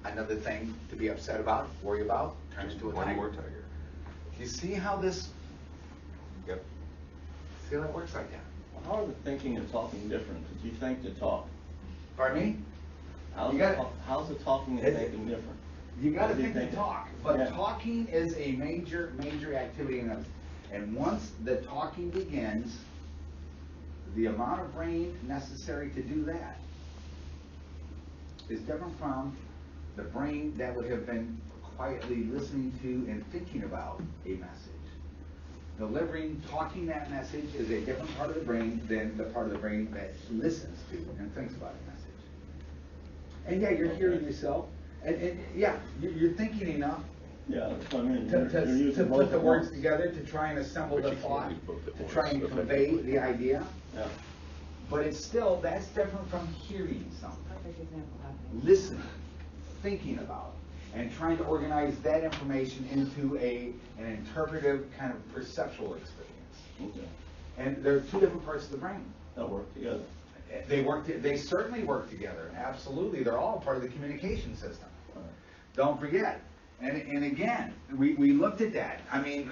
Another thing to be upset about, worry about, turns into a tiger. One more tiger. You see how this? Yep. See how that works like that? How are the thinking and talking different? Because you think to talk. Pardon me? How's, You the, gotta- talk- how's the talking and thinking different? You gotta What do you think and think? talk, but Yeah. talking is a major activity in us. And once the talking begins, the amount of brain necessary to do that is different from the brain that would have been quietly listening to and thinking about a message. Delivering, talking that message is a different part of the brain than the part of the brain that listens to and thinks about a message. And yeah, you're hearing yourself, and yeah, you're thinking enough Yeah, that's what I mean. to You're using both put the at words once. together, to try and assemble But the you can't thought, use both at to once, try and convey effectively. the idea. Yeah. But it's still, that's different from hearing something, Perfect example happening. listening, thinking about, and trying to organize that information into an interpretive kind of perceptual experience. Okay. And they're two different parts of the brain. That work together. They certainly work together, absolutely. They're all part of the communication system. Right. Don't forget. And again, we looked at that. I mean,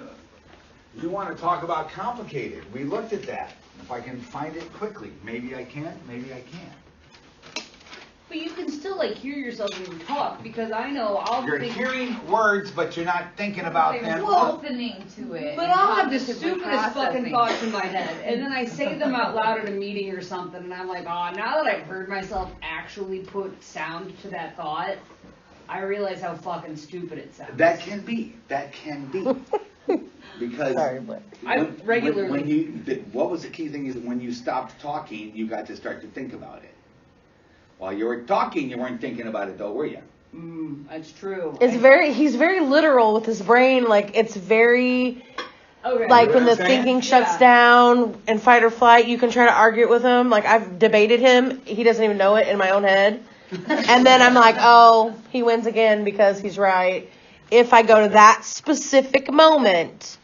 you want to talk about complicated. We looked at that. If I can find it quickly, maybe I can, maybe I can't. But you can still like hear yourself when you talk, because I know I'll You're think, hearing words, but you're not thinking about them. Opening to it. but and I'll have the cognitively stupidest fucking processing. thoughts in my head, and then I say them out loud at a meeting or something, and I'm like, oh, now that I've heard myself actually put sound to that thought, I realize how fucking stupid it sounds. That can be. Because Sorry, but I regularly- when what was the key thing is when you stopped talking, you got to start to think about it. While you were talking, you weren't thinking about it though, were you? That's true. he's very literal with his brain. Like, it's very, Okay. like You know when what the I'm saying? thinking shuts Yeah. down in fight or flight, you can try to argue it with him. Like, I've debated him. He doesn't even know it in my own head. And then I'm like, oh, he wins again because he's right. If I go to that specific moment,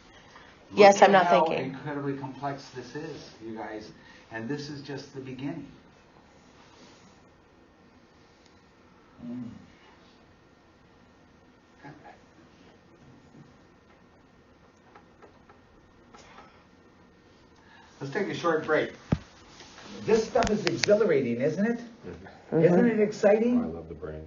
yes, Look I'm at not how thinking. incredibly complex this is, you guys, and this is just the beginning. Let's take a short break. This stuff is exhilarating, isn't it? Isn't it I exciting? love the brain.